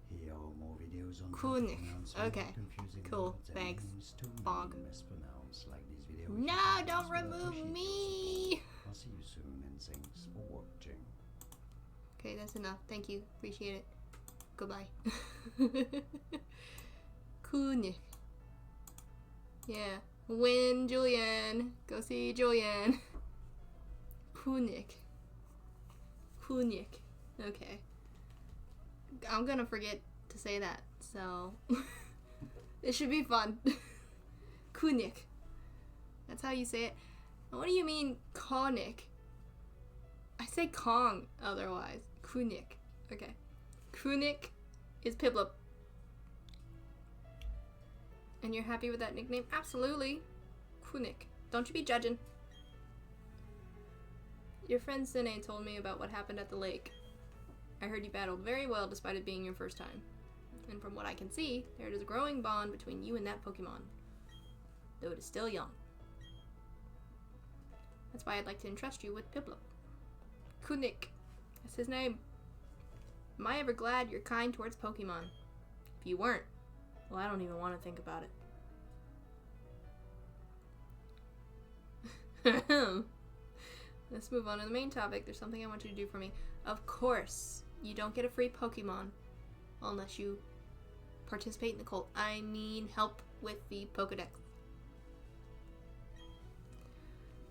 Here are more videos videos on Kunik. pronouncement, Okay. confusing Cool. words, and Thanks. names too Fog. mispronounced like this video. No, don't remove me! I'll see you soon, and thanks for watching. Okay, that's enough. Thank you. Appreciate it. Goodbye. Kunik. Yeah. Win, Julian. Go see Julian. Kunik. Kunik. Okay. I'm gonna forget to say that, so it should be fun. Kunik. That's how you say it. And what do you mean Konik? I say Kong otherwise. Kunik. Okay. Kunik is Piplup. And you're happy with that nickname? Absolutely. Kunik. Don't you be judging. Your friend Sine told me about what happened at the lake. I heard you battled very well despite it being your first time. And from what I can see, there is a growing bond between you and that Pokemon, though it is still young. That's why I'd like to entrust you with Piplup. Kunik. That's his name. Am I ever glad you're kind towards Pokemon? If you weren't, well, I don't even want to think about it. Let's move on to the main topic. There's something I want you to do for me. Of course, you don't get a free Pokemon unless you participate in the cult. I mean, help with the Pokedex.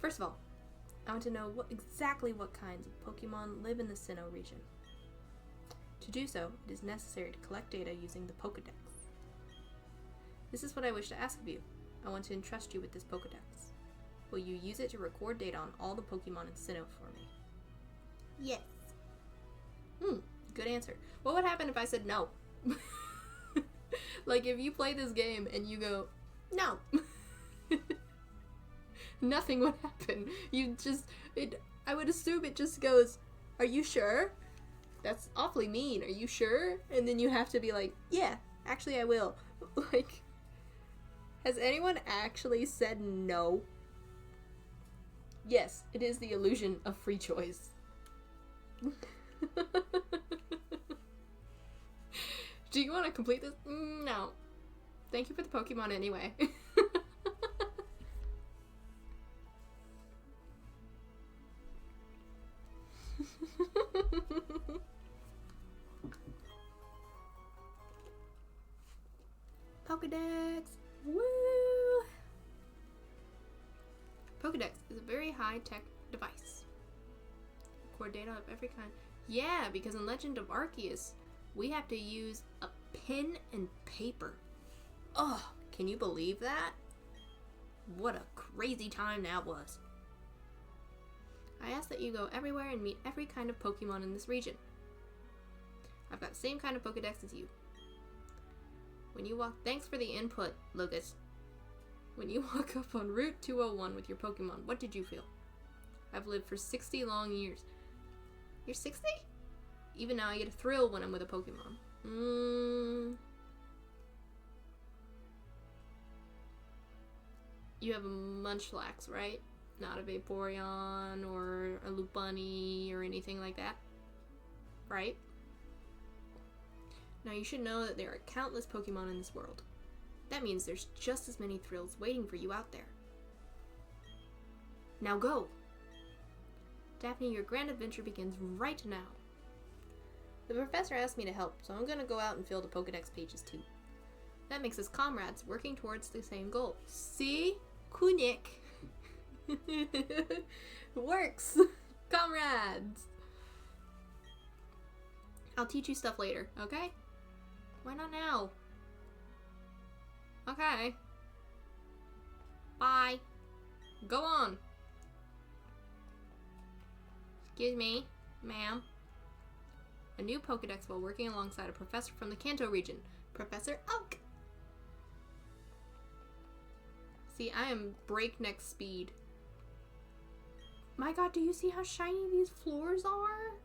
First of all, I want to know exactly what kinds of Pokemon live in the Sinnoh region. To do so, it is necessary to collect data using the Pokedex. This is what I wish to ask of you. I want to entrust you with this Pokedex. Will you use it to record data on all the Pokemon in Sinnoh for me? Yes. Good answer. What would happen if I said no? Like if you play this game and you go, no. Nothing would happen. I would assume it just goes, are you sure? That's awfully mean. Are you sure? And then you have to be like, yeah, actually I will. Like, has anyone actually said no? Yes, it is the illusion of free choice. Do you want to complete this? No. Thank you for the Pokemon anyway. Pokedex! Woo! Pokedex is a very high-tech device. Record data of every kind. Yeah, because in Legend of Arceus, we have to use a pen and paper. Ugh, can you believe that? What a crazy time that was. I ask that you go everywhere and meet every kind of Pokemon in this region. I've got the same kind of Pokedex as you. When you walk, thanks for the input, Lucas. When you walk up on Route 201 with your Pokemon, what did you feel? I've lived for 60 long years. You're 60? Even now I get a thrill when I'm with a Pokemon. You have a Munchlax, right? Not a Vaporeon or a Lopunny or anything like that. Right? Now you should know that there are countless Pokemon in this world. That means there's just as many thrills waiting for you out there. Now go! Daphne, your grand adventure begins right now. The professor asked me to help, so I'm gonna go out and fill the Pokedex pages too. That makes us comrades working towards the same goal. See? Kunik! Works! Comrades! I'll teach you stuff later, okay? Why not now? Okay. Bye. Go on. Excuse me, ma'am. A new Pokedex while working alongside a professor from the Kanto region, Professor Oak. See, I am breakneck speed. My god, do you see how shiny these floors are?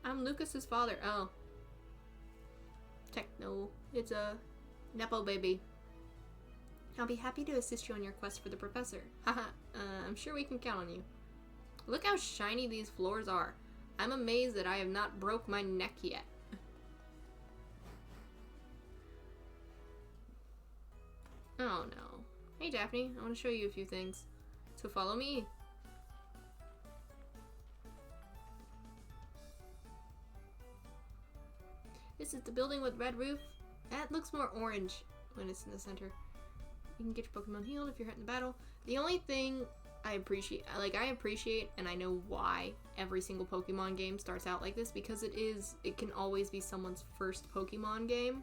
I'm Lucas's father. Oh. Techno. It's a Nepo baby. I'll be happy to assist you on your quest for the professor. Haha, I'm sure we can count on you. Look how shiny these floors are. I'm amazed that I have not broke my neck yet. Oh no. Hey Daphne, I want to show you a few things. So follow me. This is the building with red roof. That looks more orange when it's in the center. You can get your Pokemon healed if you're hurt in the battle. The only thing I appreciate, and I know why every single Pokemon game starts out like this, because it can always be someone's first Pokemon game.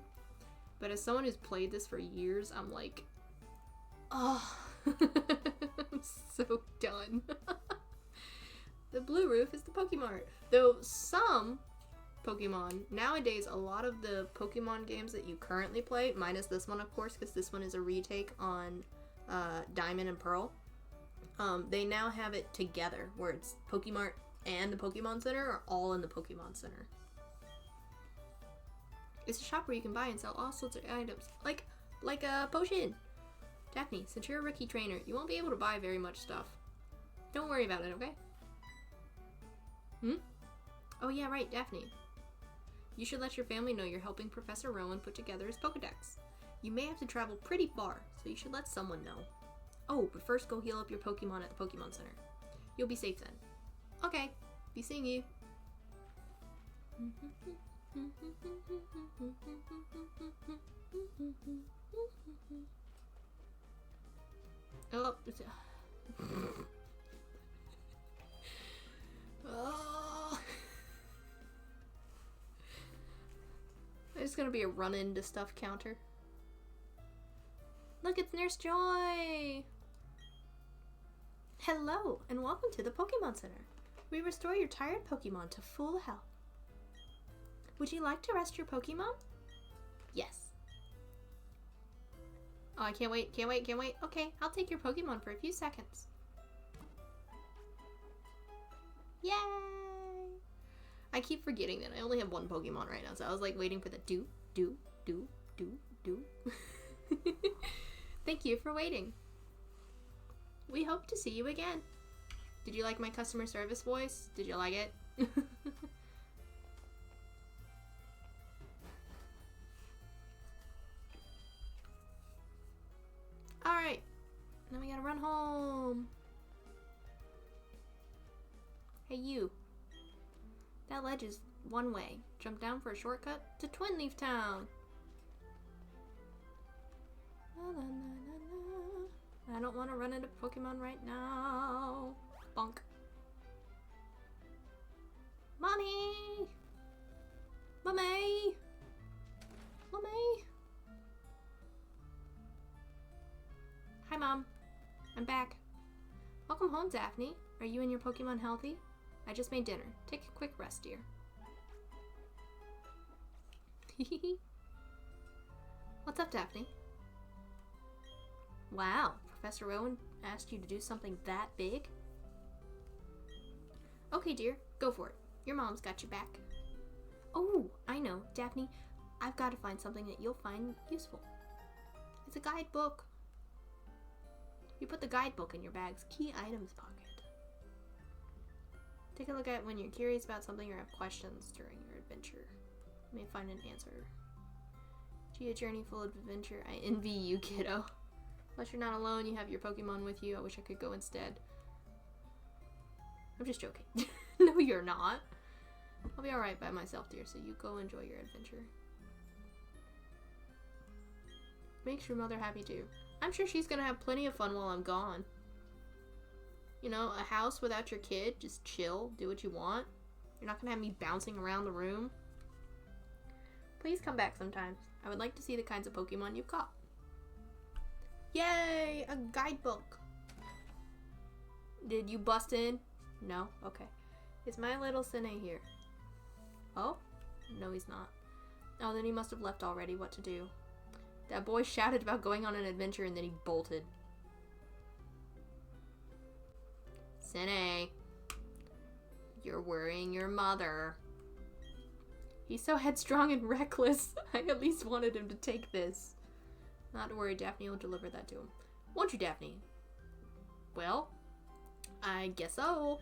But as someone who's played this for years, I'm like, oh, I'm so done. The blue roof is the Pokemon. Though some Pokemon, nowadays, a lot of the Pokemon games that you currently play, minus this one, of course, because this one is a retake on Diamond and Pearl, they now have it together, where it's Pokemart and the Pokemon Center are all in the Pokemon Center. It's a shop where you can buy and sell all sorts of items, like a potion. Daphne, since you're a rookie trainer, you won't be able to buy very much stuff. Don't worry about it, okay? Oh yeah, right, Daphne. You should let your family know you're helping Professor Rowan put together his Pokedex. You may have to travel pretty far, so you should let someone know. Oh, but first go heal up your Pokemon at the Pokemon Center. You'll be safe then. Okay, be seeing you. Oh, oh. There's gonna be a run-in to stuff counter. Look, it's Nurse Joy! Hello, and welcome to the Pokemon Center. We restore your tired Pokemon to full health. Would you like to rest your Pokemon? Yes. Oh, I can't wait. Okay, I'll take your Pokemon for a few seconds. Yay! I keep forgetting that I only have one Pokemon right now, so I was like waiting for the do. Thank you for waiting. We hope to see you again. Did you like my customer service voice? Did you like it? Alright. Now we gotta run home. Hey you. That ledge is one way. Jump down for a shortcut to Twin Leaf Town. La, la, la, la, la. I don't want to run into Pokemon right now. Bonk. Mommy! Mommy! Mommy! Hi, Mom. I'm back. Welcome home, Daphne. Are you and your Pokemon healthy? I just made dinner. Take a quick rest, dear. What's up, Daphne? Wow, Professor Rowan asked you to do something that big? Okay, dear. Go for it. Your mom's got your back. Oh, I know. Daphne, I've got to find something that you'll find useful. It's a guidebook. You put the guidebook in your bag's key items pocket. Take a look at it when you're curious about something or have questions during your adventure. You may find an answer. Gee, a journey full of adventure. I envy you, kiddo. Unless you're not alone, you have your Pokemon with you. I wish I could go instead. I'm just joking. No, you're not. I'll be alright by myself, dear, so you go enjoy your adventure. Makes your mother happy, too. I'm sure she's gonna have plenty of fun while I'm gone. You know, a house without your kid, just chill, do what you want. You're not gonna have me bouncing around the room. Please come back sometimes. I would like to see the kinds of Pokemon you've caught. Yay! A guidebook! Did you bust in? No? Okay. Is my little Sine here? Oh? No, he's not. Oh, then he must have left already. What to do? That boy shouted about going on an adventure and then he bolted. Sine, you're worrying your mother. He's so headstrong and reckless. I at least wanted him to take this. Not to worry, Daphne will deliver that to him. Won't you, Daphne? Well, I guess so.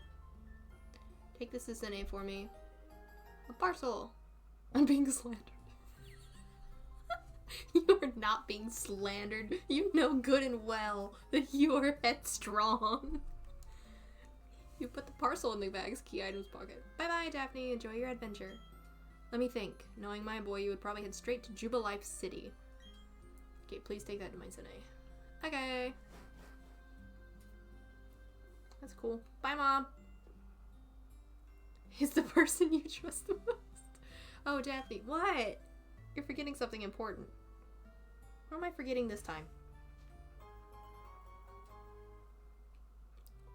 Take this to Sine for me. A parcel. I'm being slandered. You are not being slandered. You know good and well that you are headstrong. You put the parcel in the bag's key items pocket. Bye-bye, Daphne. Enjoy your adventure. Let me think. Knowing my boy, you would probably head straight to Jubilife City. Okay, please take that to my Sene. Okay. That's cool. Bye, Mom. He's the person you trust the most. Oh, Daphne. What? You're forgetting something important. What am I forgetting this time?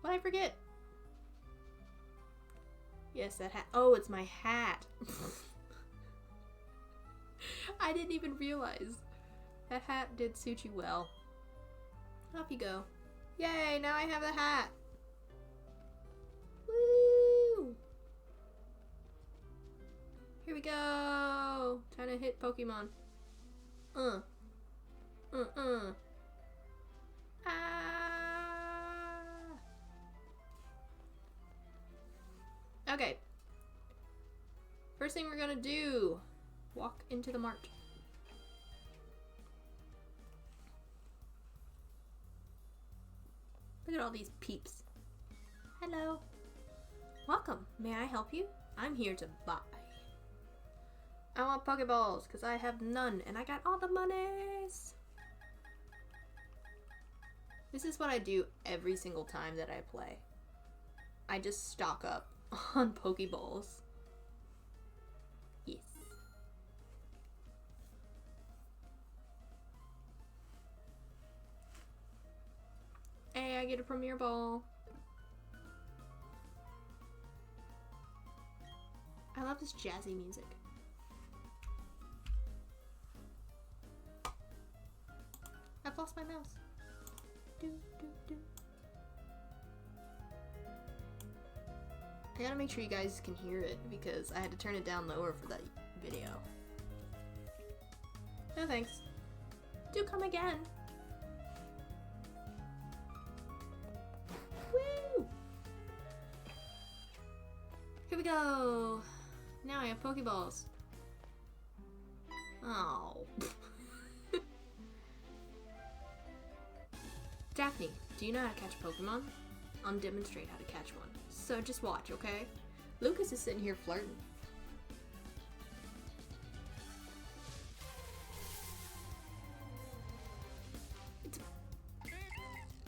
What did I forget? Yes, that hat. Oh, it's my hat. I didn't even realize. That hat did suit you well. Off you go. Yay, now I have the hat. Woo! Here we go. Time to hit Pokemon. Ah. Okay. First thing we're gonna do, walk into the mart. Look at all these peeps. Hello. Welcome. May I help you? I'm here to buy. I want Pokeballs because I have none and I got all the monies. This is what I do every single time that I play. I just stock up on Pokeballs. Yes. Hey, I get a Premier Ball. I love this jazzy music. I've lost my mouse. Do, do, do. I gotta make sure you guys can hear it because I had to turn it down lower for that video. No thanks. Do come again. Woo! Here we go. Now I have Pokeballs. Oh. Daphne, do you know how to catch a Pokemon? I'll demonstrate how to catch one. So just watch, okay? Lucas is sitting here flirting.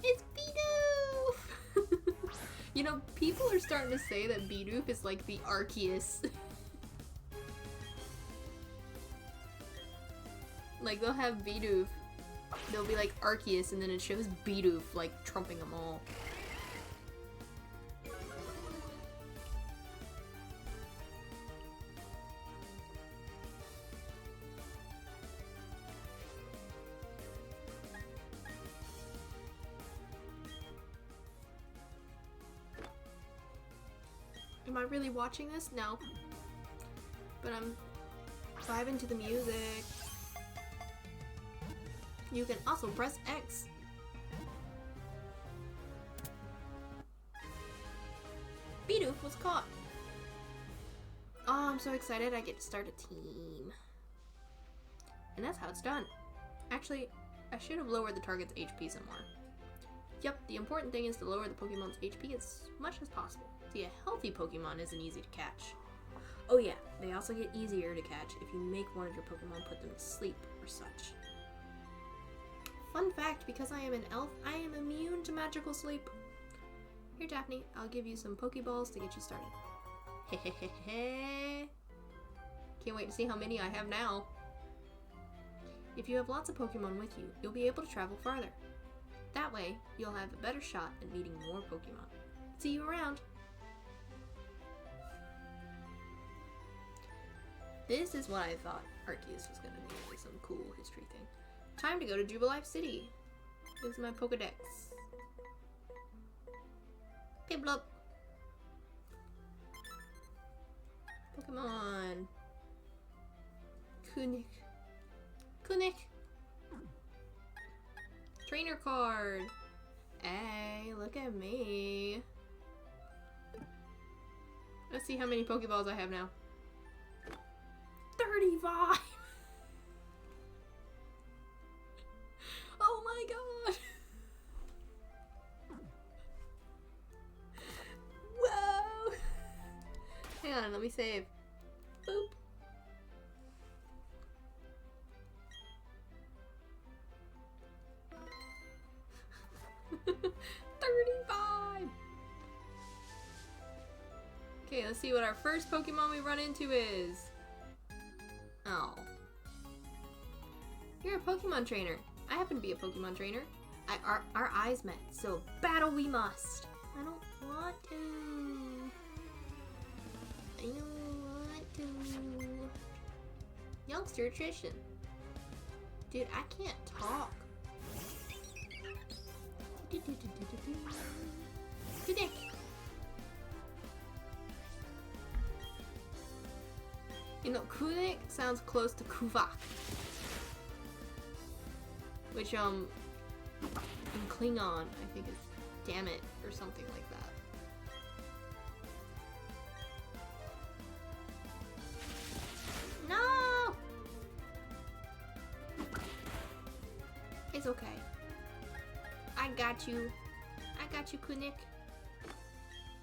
It's Bidoof! You know, people are starting to say that Bidoof is like the Arceus. Like, they'll have Bidoof. They'll be like Arceus, and then it shows Bidoof, like, trumping them all. Am I really watching this? No. But I'm vibing to the music. You can also press X. Bidoof was caught. Oh, I'm so excited I get to start a team. And that's how it's done. Actually, I should have lowered the target's HP some more. Yep, the important thing is to lower the Pokemon's HP as much as possible. See, a healthy Pokemon isn't easy to catch. Oh yeah, they also get easier to catch if you make one of your Pokemon put them to sleep or such. Fun fact, because I am an elf, I am immune to magical sleep. Here, Daphne, I'll give you some Pokeballs to get you started. Hehehehe. Can't wait to see how many I have now. If you have lots of Pokemon with you, you'll be able to travel farther. That way, you'll have a better shot at meeting more Pokemon. See you around! This is what I thought Arceus was going to be, like some cool history thing. Time to go to Jubilife City. This is my Pokedex. Piplup. Pokemon. Kunik. Kunik. Trainer card. Hey, look at me. Let's see how many Pokeballs I have now. 35! on, let me save. Boop. $35. Okay, let's see what our first Pokemon we run into is. Oh. You're a Pokemon trainer. I happen to be a Pokemon trainer. Our eyes met, so battle we must. I don't want to. I don't want to. Youngster attrition. Dude, I can't talk. Dick. You know, Kunik sounds close to Kuvak. Which, in Klingon, I think is damn it, or something like that. No! It's okay. I got you. I got you, Kunik.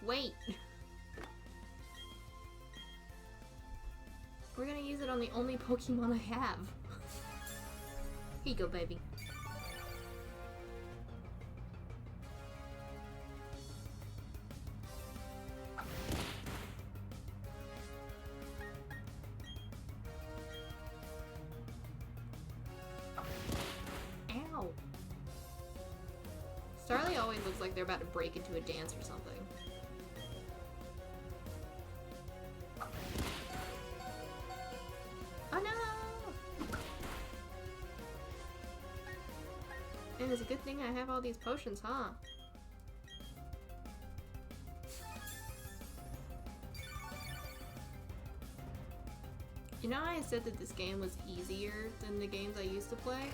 Wait. We're gonna use it on the only Pokemon I have. Here you go, baby. Ow. Starly always looks like they're about to break into a dance or something. Oh no! And it's a good thing I have all these potions, huh? You know how I said that this game was easier than the games I used to play?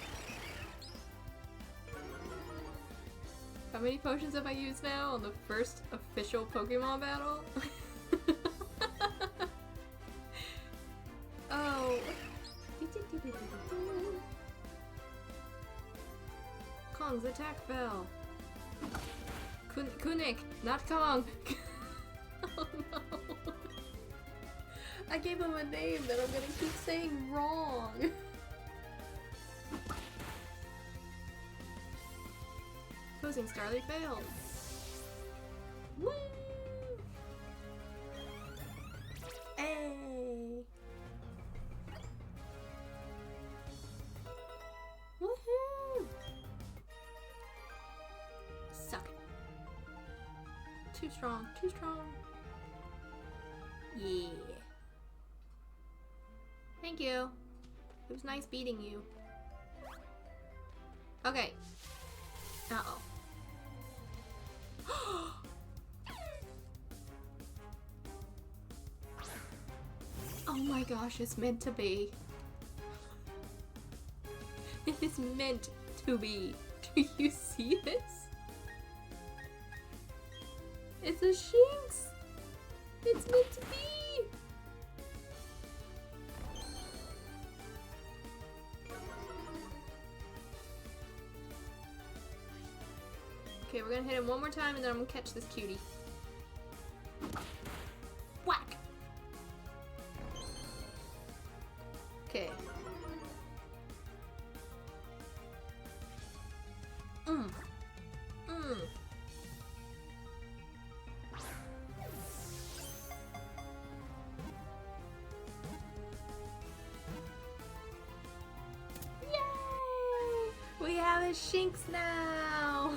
How many potions have I used now on the first official Pokemon battle? Oh. Kong's attack bell. Kunik, not Kong. Oh no. I gave him a name that I'm gonna keep saying wrong. Opposing Starly failed. Woo! Hey! Woohoo! Suck it. Too strong, too strong. Yeah. Thank you. It was nice beating you. Okay. Uh-oh. Oh my gosh, it's meant to be. It is meant to be. Do you see this? It's a Shinx. It's meant to be. Okay, we're gonna hit him one more time and then I'm gonna catch this cutie. Whack! Okay. Yay! We have a Shinx now!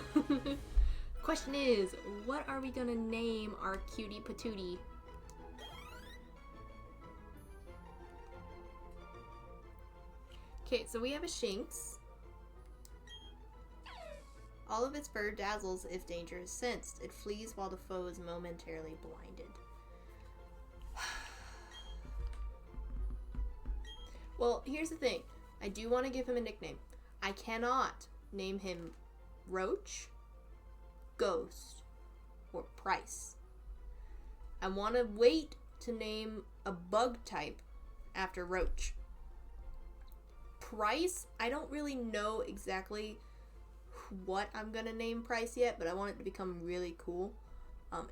Question is, what are we gonna name our cutie patootie? Okay, so we have a Shinx. All of its fur dazzles if danger is sensed. It flees while the foe is momentarily blinded. Well, here's the thing. I do want to give him a nickname. I cannot name him Roach, Ghost, or Price. I want to wait to name a bug type after Roach. Price, I don't really know exactly what I'm gonna name Price yet, but I want it to become really cool.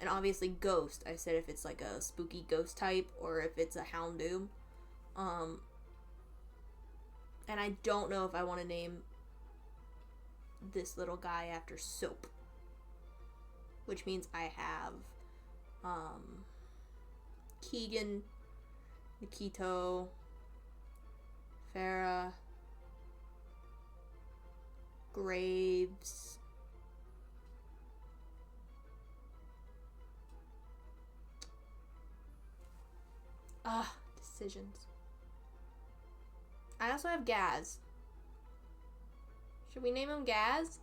And obviously ghost. I said if it's like a spooky ghost type or if it's a Houndoom. And I don't know if I want to name this little guy after soap. Which means I have Keegan, Nikito, Farah, Graves, decisions. I also have Gaz. Should we name him Gaz?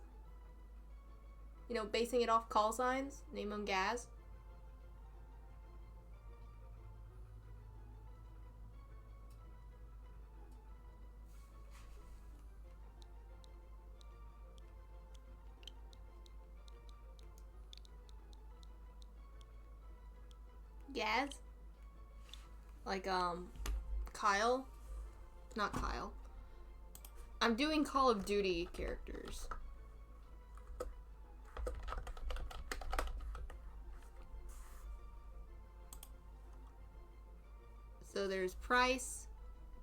You know, basing it off call signs, name him Gaz. Gaz? Like, Kyle? Not Kyle. I'm doing Call of Duty characters. So there's Price,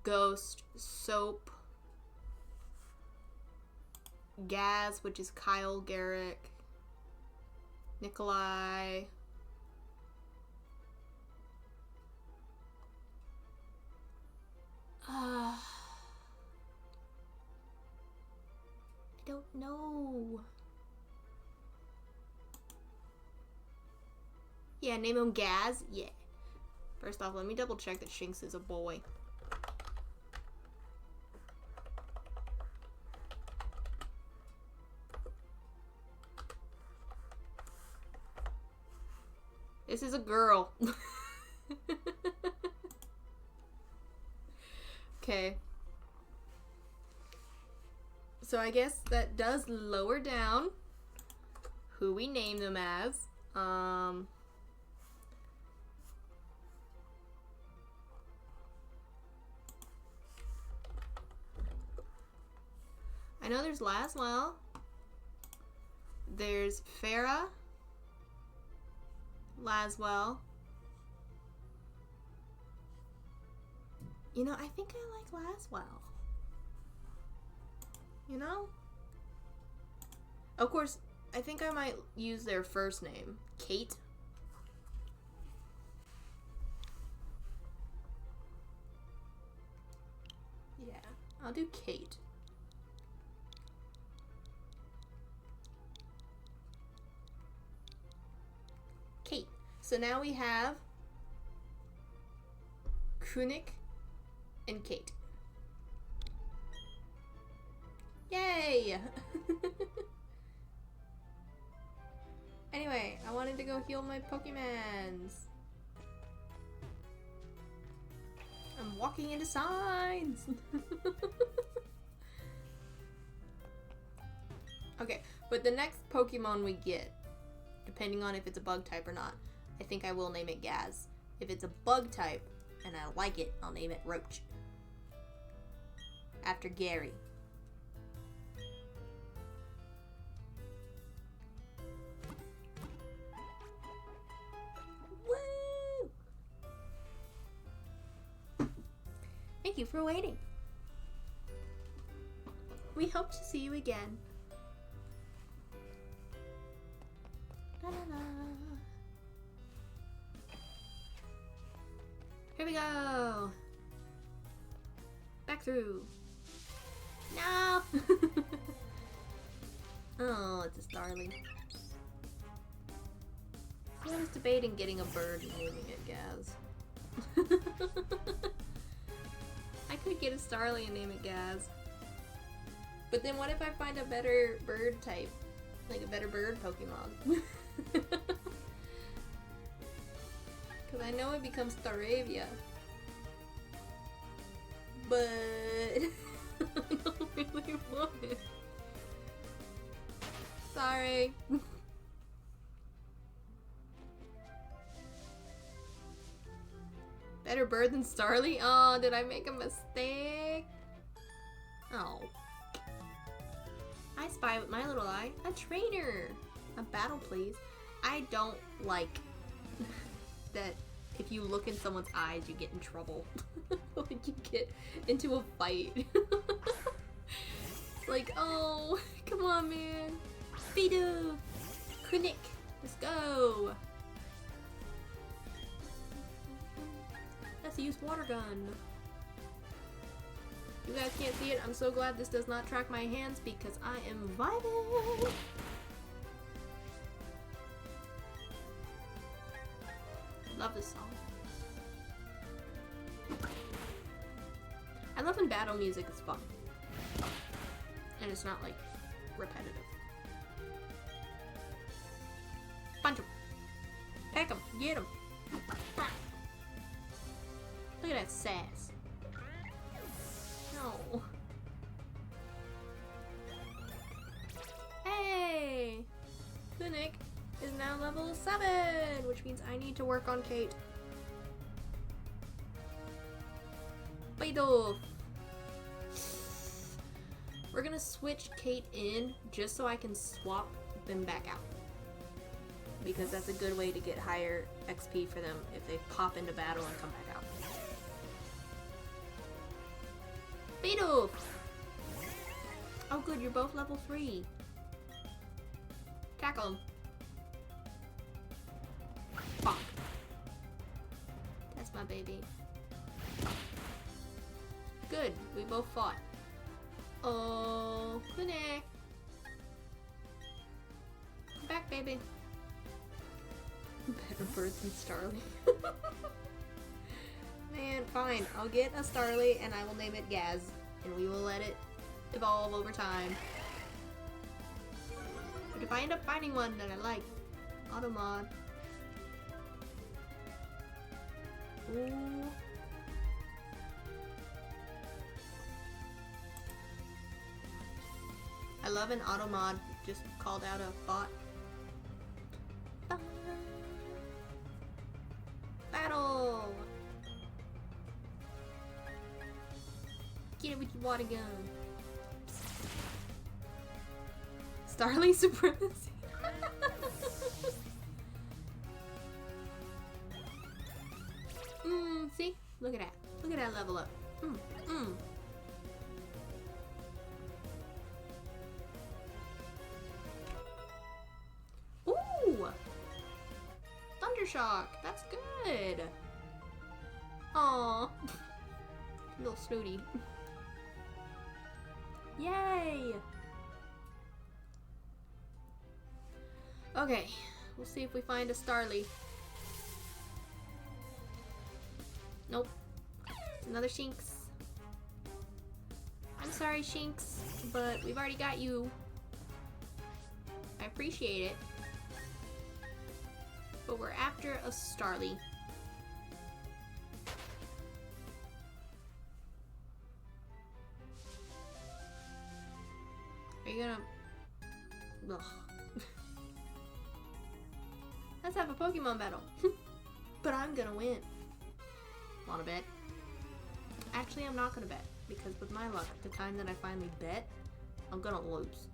Ghost, Soap, Gaz, which is Kyle Garrick, Nikolai, I don't know. Yeah, name him Gaz? Yeah. First off, let me double check that Shinx is a boy. This is a girl. Okay. So I guess that does lower down who we name them as. I know there's Laswell. There's Farah. Laswell. You know, I think I like Laswell. You know? Of course, I think I might use their first name. Kate. Yeah, I'll do Kate. Kate. So now we have Kunik and Kate. Yay! Anyway, I wanted to go heal my Pokemons. I'm walking into signs. Okay, but the next Pokemon we get, depending on if it's a bug type or not, I think I will name it Gaz. If it's a bug type and I like it, I'll name it Roach. After Gary. Woo! Thank you for waiting. We hope to see you again. La, la, la. Here we go. Back through. No. Oh, it's a Starly. I was debating getting a bird and naming it Gaz. I could get a Starly and name it Gaz. But then what if I find a better bird type? Like a better bird Pokemon? Because I know it becomes Staravia. But I don't really want it. Sorry. Better bird than Starly? Oh, did I make a mistake? Oh. I spy with my little eye. A trainer. A battle, please. I don't like that if you look in someone's eyes, you get in trouble. Like, you get into a fight. It's like, oh, come on, man. Speedo! Kunnik! Let's go! Let's use water gun. You guys can't see it. I'm so glad this does not track my hands because I am vibing. Love this song. I love when battle music is fun. And it's not like repetitive. Punch him. Peck him. Get him. Look at that sass. No. Hey! Kunnik is now level 7, which means I need to work on Kate. Beidou! We're gonna switch Kate in just so I can swap them back out. Because that's a good way to get higher XP for them if they pop into battle and come back out. Beidou! Oh good, you're both level 3. Tackle him. Fuck. That's my baby. Good, we both fought. Oh, Kunnik. Come back, baby. Better bird than Starly. Man, fine. I'll get a Starly and I will name it Gaz. And we will let it evolve over time. But if I end up finding one that I like, Automod. Ooh. I love an Automod just called out a bot. Battle! Get it with your water gun. Starly supremacy. See? Look at that. Look at that level up. Ooh! Thundershock. That's good. Aww. Little snooty. Yay! Okay, we'll see if we find a Starly. Nope. It's another Shinx. I'm sorry, Shinx, but we've already got you. I appreciate it. But we're after a Starly. Are you gonna... Ugh. Let's have a Pokemon battle. But I'm gonna win. Wanna bet? Actually, I'm not gonna bet. Because with my luck, the time that I finally bet, I'm gonna lose.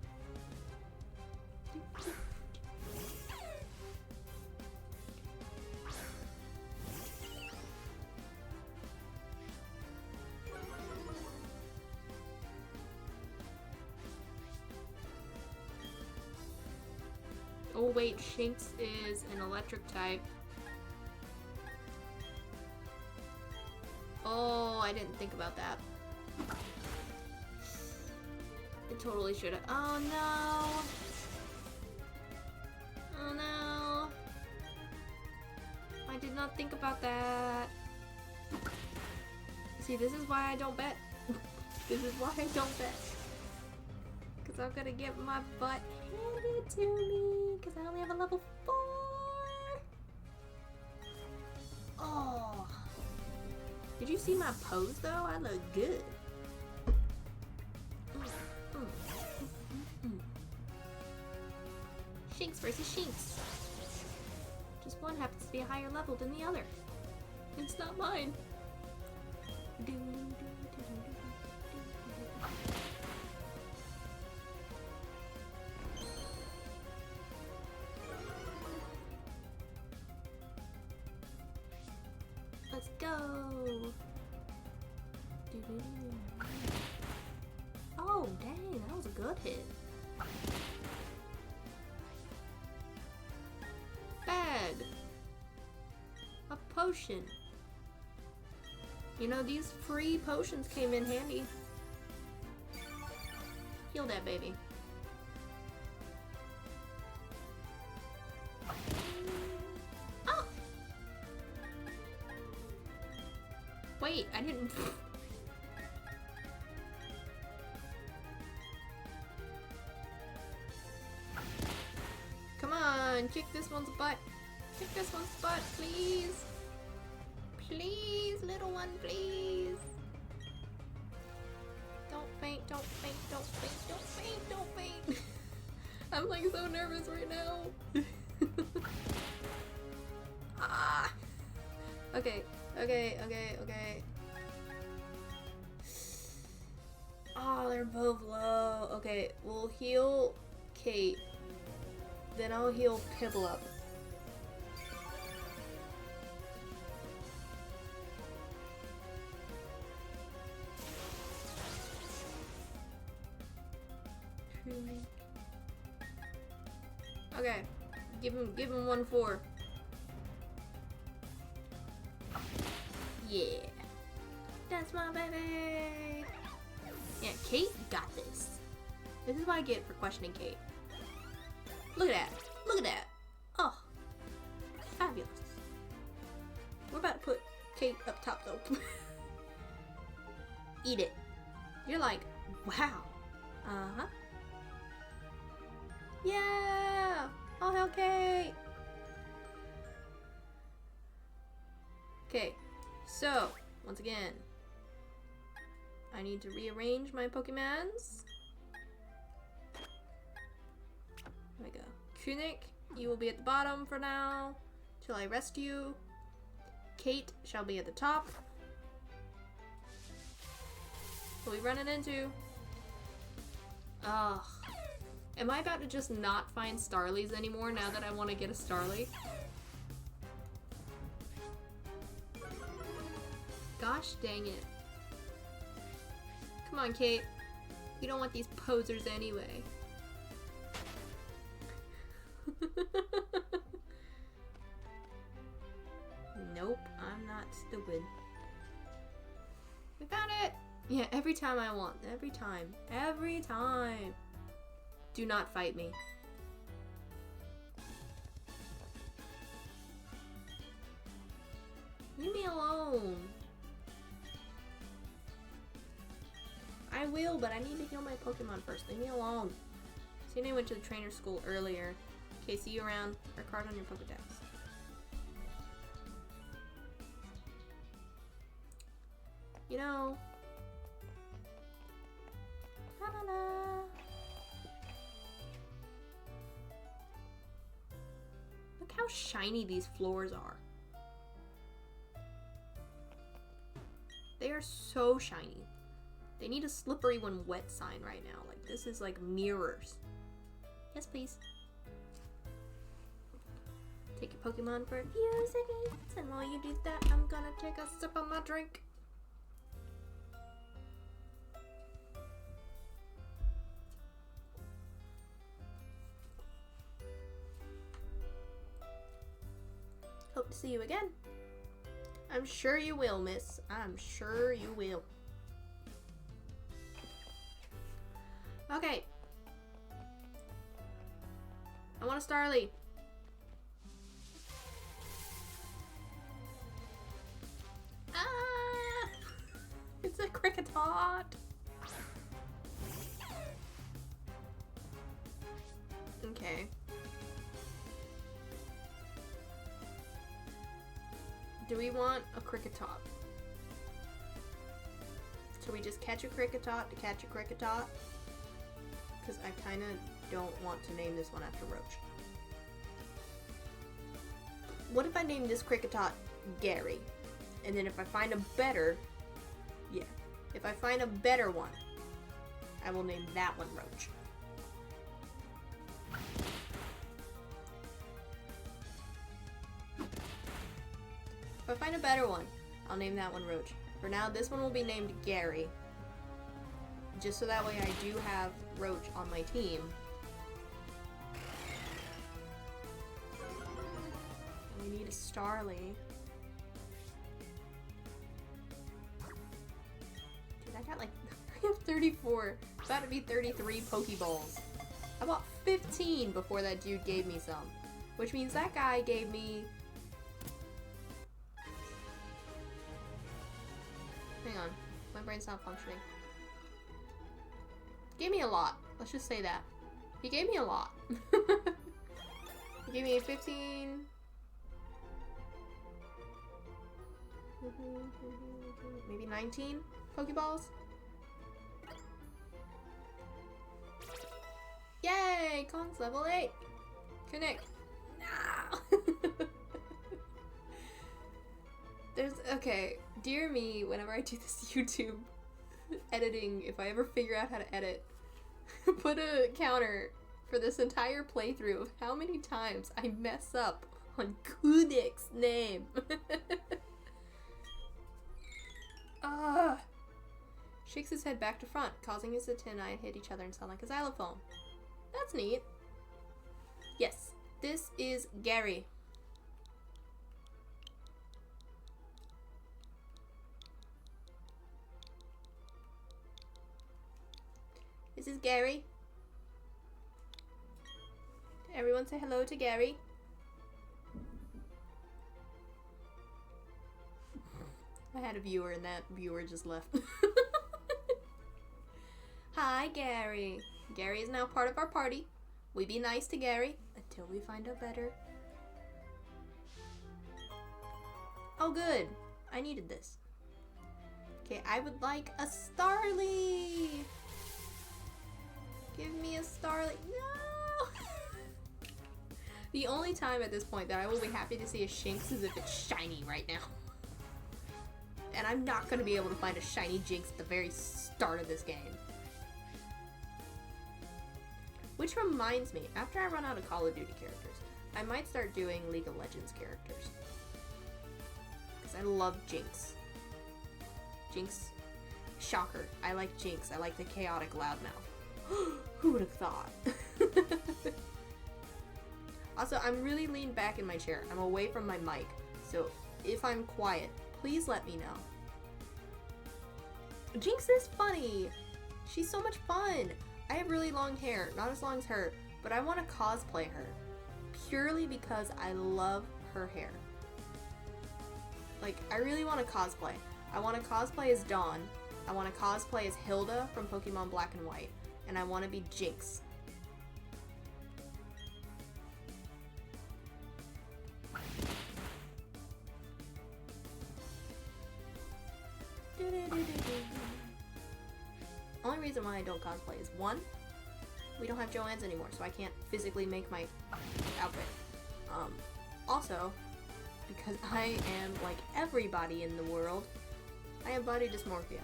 Oh wait, Shinx is an electric type. Oh, I didn't think about that. I totally should have. Oh no! Oh no! I did not think about that. See, this is why I don't bet. This is why I don't bet. Because I'm gonna get my butt handed to me. Because I only have a level 4. Oh. Did you see my pose though? I look good. Shinx versus Shinx. Just one happens to be a higher level than the other. It's not mine. go. Oh, dang, that was a good hit. Bag. A potion. You know, these free potions came in handy. Heal that baby. Oh! Wait, I didn't... Come on, kick this one's butt. Kick this one's butt, please. Please, little one, please. Don't faint, don't faint, don't faint, don't faint, don't faint. I'm like so nervous right now. Ah. Okay, okay, okay, okay. Oh, they're both low. Okay, we'll heal Kate. Then I'll heal Piplup. Okay, give him 1-4. Yeah, that's my baby. Yeah, Kate got this. This is what I get for questioning Kate. Look at that. Look at that. Oh, fabulous. We're about to put Kate up top though. Eat it. You're like, wow. Uh-huh. Yeah! Oh, hell, Kate! Okay, so, once again, I need to rearrange my Pokemons. There we go. Kunik, you will be at the bottom for now, till I rescue. Kate shall be at the top. What are we running into? Ugh. Am I about to just not find Starlies anymore now that I want to get a Starly? Gosh dang it. Come on, Kate. You don't want these posers anyway. Nope, I'm not stupid. We found it! Yeah, every time I want. Every time. Every time. Do not fight me. Leave me alone. I will, but I need to heal my Pokemon first. Leave me alone. See, I went to the trainer school earlier. Okay, see you around. Or card on your Pokedex. You know. La la la. Look how shiny these floors are. They are so shiny. They need a slippery when wet sign right now. Like, this is like mirrors. Yes, please. Take your Pokemon for a few seconds. And while you do that, I'm gonna take a sip of my drink. Hope to see you again. I'm sure you will, miss. I'm sure you will. Okay. I want a Starly. Ah! It's a Kricketot. Okay. Do we want a Kricketot? Should we just catch a Kricketot to catch a Kricketot? Because I kind of don't want to name this one after Roach. What if I name this Kricketot Gary? And then if I find a better... Yeah. If I find a better one, I will name that one Roach. If I find a better one, I'll name that one Roach. For now, this one will be named Gary. Just so that way I do have Roach on my team. And we need a Starly. Dude, I got like, I have 34. About to be 33 Pokeballs. I bought 15 before that dude gave me some. Which means that guy gave me... Hang on. My brain's not functioning. Gave me a lot. Let's just say that. He gave me a lot. He gave me 15... maybe 19 Pokeballs? Yay! Kong's level 8! Connect. No! Okay, dear me, whenever I do this YouTube editing, if I ever figure out how to edit, put a counter for this entire playthrough of how many times I mess up on Kudik's name. Shakes his head back to front, causing his antennae to hit each other and sound like a xylophone. That's neat. Yes, this is Gary. This is Gary. Everyone say hello to Gary. I had a viewer and that viewer just left. Hi, Gary. Gary is now part of our party. We be nice to Gary until we find out better. Oh, good. I needed this. Okay, I would like a Starly. Give me a Starly. No! The only time at this point that I will be happy to see a Shinx is if it's shiny right now. And I'm not going to be able to find a shiny Jinx at the very start of this game. Which reminds me, after I run out of Call of Duty characters, I might start doing League of Legends characters. Because I love Jinx. Jinx. Shocker. I like Jinx. I like the chaotic loudmouth. Who would have thought? Also, I'm really leaned back in my chair. I'm away from my mic. So if I'm quiet, please let me know. Jinx is funny. She's so much fun. I have really long hair, not as long as her, but I want to cosplay her purely because I love her hair. Like, I really want to cosplay. I want to cosplay as Dawn. I want to cosplay as Hilda from Pokemon Black and White. And I want to be Jinx. Only reason why I don't cosplay is, one, we don't have Joanne's anymore, so I can't physically make my outfit. Also, because I am like everybody in the world, I have body dysmorphia.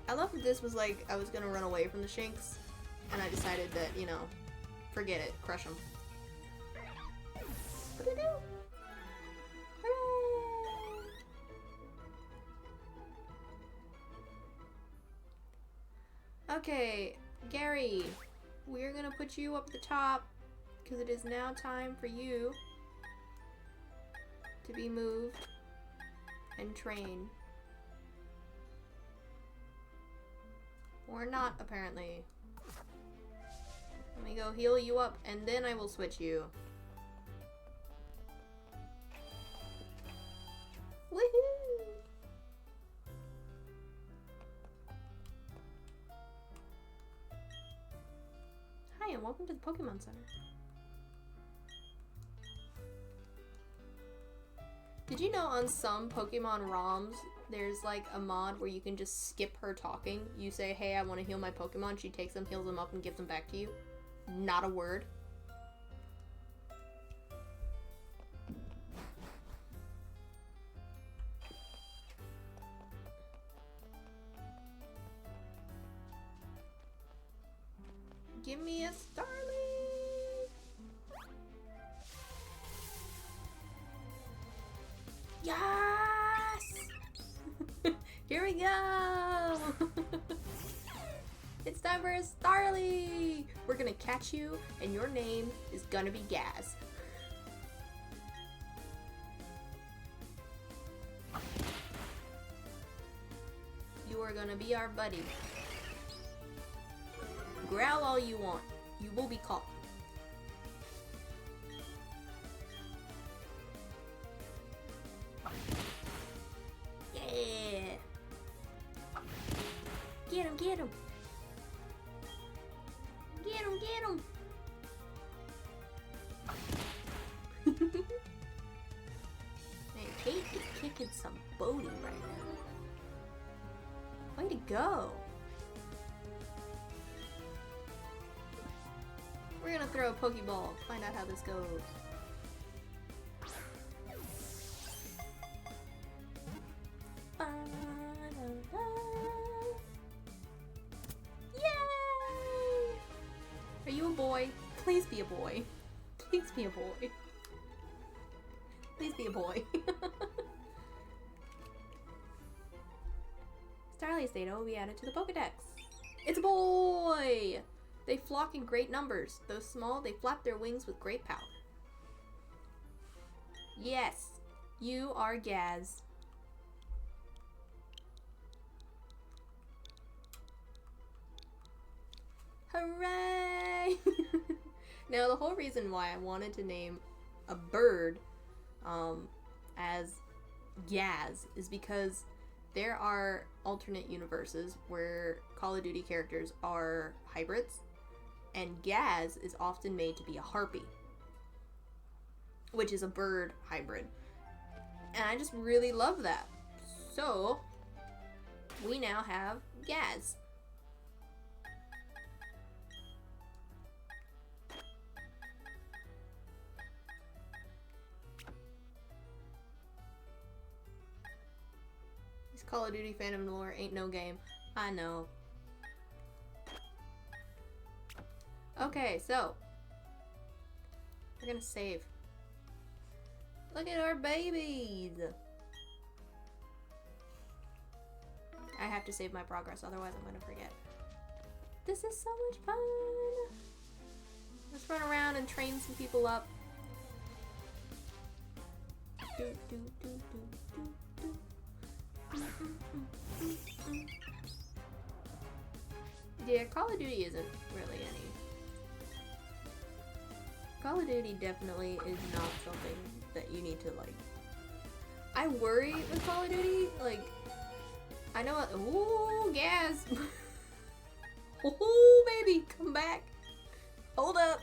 I love that this was like, I was gonna run away from the Shinx, and I decided that, you know, forget it, crush them. What do? Hooray! Okay, Gary, we're gonna put you up the top because it is now time for you to be moved and trained. Or not, apparently. Let me go heal you up, and then I will switch you. Woohoo! Hi, and welcome to the Pokemon Center. Did you know on some Pokemon ROMs, there's like a mod where you can just skip her talking? You say, hey, I want to heal my Pokemon. She takes them, heals them up, and gives them back to you. Not a word. Give me a Starly! Yes! Here we go! It's time for a Starly! We're gonna catch you, and your name is gonna be Gaz. You are gonna be our buddy. Growl all you want. You will be caught. Yeah! Get him, get him! Get him, get him! Man, Kate is kicking some booty right now. Way to go! We're gonna throw a Pokeball, find out how this goes. Yay! Are you a boy? Please be a boy. Please be a boy. Please be a boy. Starly's data will be added to the Pokedex. It's a boy! They flock in great numbers. Though small, they flap their wings with great power. Yes, you are Gaz. Hooray! Now, the whole reason why I wanted to name a bird as Gaz is because there are alternate universes where Call of Duty characters are hybrids, and Gaz is often made to be a harpy, which is a bird hybrid. And I just really love that. So, we now have Gaz. This Call of Duty Phantom lore ain't no game. I know. Okay, so we're gonna save. Look at our babies! I have to save my progress, otherwise I'm gonna forget. This is so much fun! Let's run around and train some people up. Do, do, do, do, do, do. Yeah, Call of Duty isn't really any. Call of Duty definitely is not something that you need to, like... I worry with Call of Duty, like... I know what... Ooh, Gaz! Ooh, baby, come back! Hold up!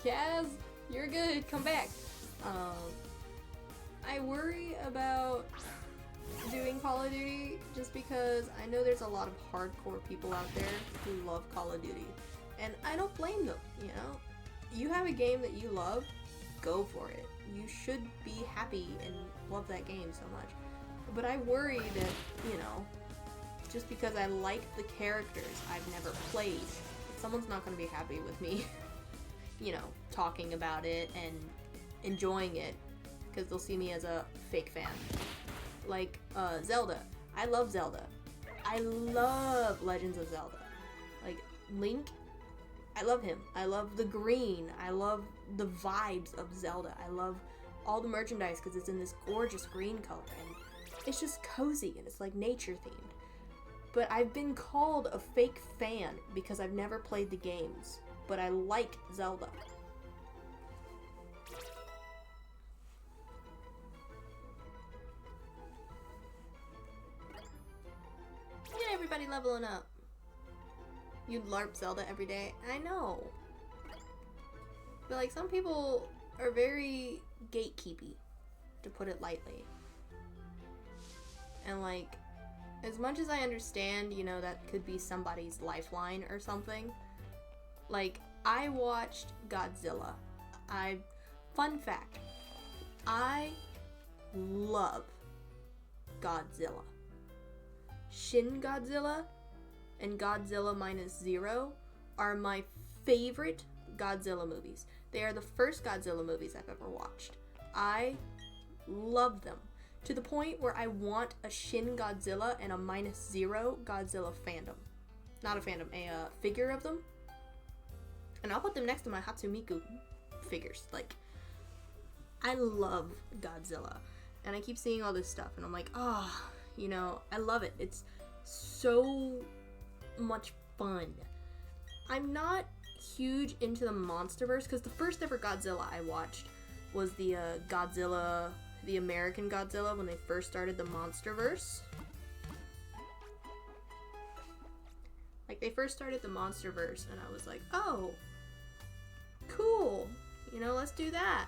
Gaz, you're good, come back! I worry about doing Call of Duty just because I know there's a lot of hardcore people out there who love Call of Duty. And I don't blame them, you know? You have a game that you love, go for it. You should be happy and love that game so much. But I worry that, you know, just because I like the characters I've never played, someone's not going to be happy with me, you know, talking about it and enjoying it, because they'll see me as a fake fan. Like, Zelda. I love Zelda. I love Legends of Zelda. Like, Link, I love him. I love the green. I love the vibes of Zelda. I love all the merchandise because it's in this gorgeous green color, and it's just cozy, and it's like nature themed. But I've been called a fake fan because I've never played the games, but I like Zelda. Look at everybody leveling up. You LARP Zelda every day. I know. But like, some people are very gatekeepy, to put it lightly. And like, as much as I understand, you know, that could be somebody's lifeline or something. Like, I watched Godzilla. Fun fact, I love Godzilla. Shin Godzilla and Godzilla Minus Zero are my favorite Godzilla movies. They are the first Godzilla movies I've ever watched. I love them to the point where I want a Shin Godzilla and a -0 Godzilla fandom. Not a fandom, a figure of them. And I'll put them next to my Hatsumiku figures. Like, I love Godzilla. And I keep seeing all this stuff and I'm like, oh, you know, I love it. It's so much fun. I'm not huge into the MonsterVerse because the first ever Godzilla I watched was the Godzilla, the American Godzilla, when they first started the MonsterVerse. Like, they first started the MonsterVerse and I was like, oh, cool, you know, let's do that.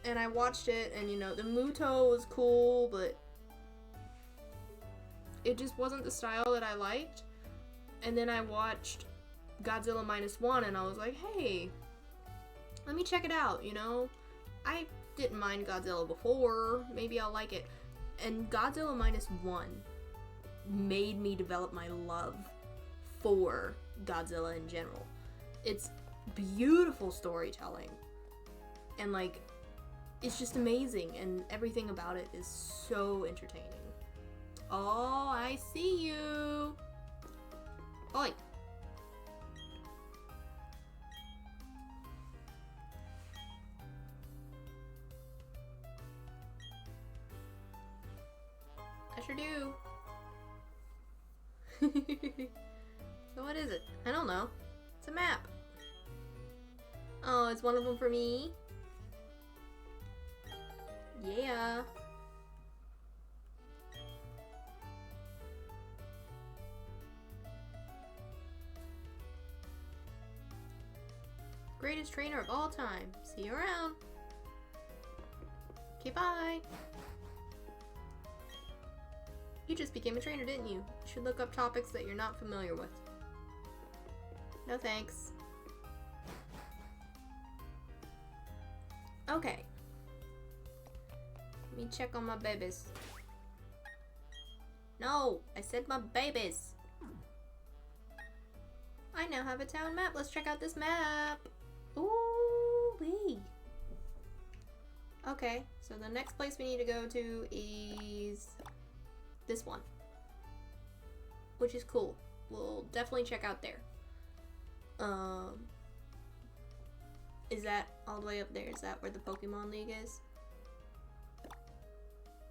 And I watched it and, you know, the Muto was cool, but it just wasn't the style that I liked. And then I watched Godzilla -1 and I was like, hey, let me check it out, you know? I didn't mind Godzilla before, maybe I'll like it. And Godzilla -1 made me develop my love for Godzilla in general. It's beautiful storytelling. And like, it's just amazing and everything about it is so entertaining. Oh, I see you. Oi. I sure do. So what is it? I don't know. It's a map. Oh, it's one of them for me? Yeah. Greatest trainer of all time. See you around. Okay, bye. You just became a trainer, didn't you? You should look up topics that you're not familiar with. No thanks. Okay. Let me check on my babies. No, I said my babies. I now have a town map. Let's check out this map. Ooh-wee. Okay, so the next place we need to go to is this one, which is cool. We'll definitely check out there. Is that all the way up there? Is that where the Pokemon League is?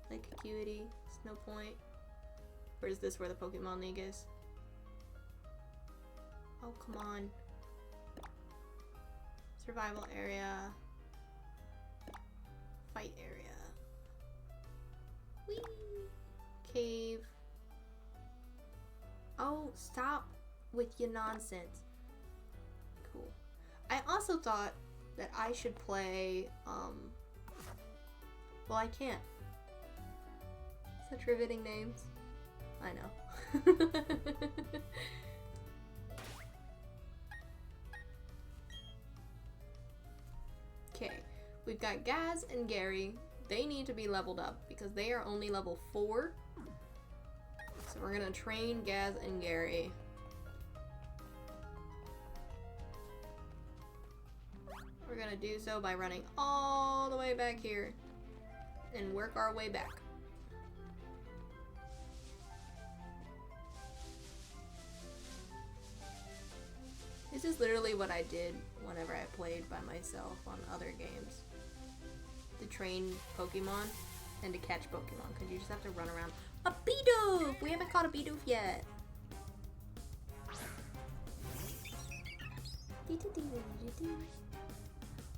Lake Acuity, Snow Point. Or is this where the Pokemon League is? Oh, come on. Survival area. Fight area. Whee! Cave. Oh, stop with your nonsense. Cool. I also thought that I should play, well, I can't. Such riveting names. I know. Okay, we've got Gaz and Gary. They need to be leveled up because they are only level 4. So we're gonna train Gaz and Gary. We're gonna do so by running all the way back here and work our way back. This is literally what I did whenever I played by myself on other games. To train Pokemon and to catch Pokemon, because you just have to run around. A Bidoof! We haven't caught a Bidoof yet.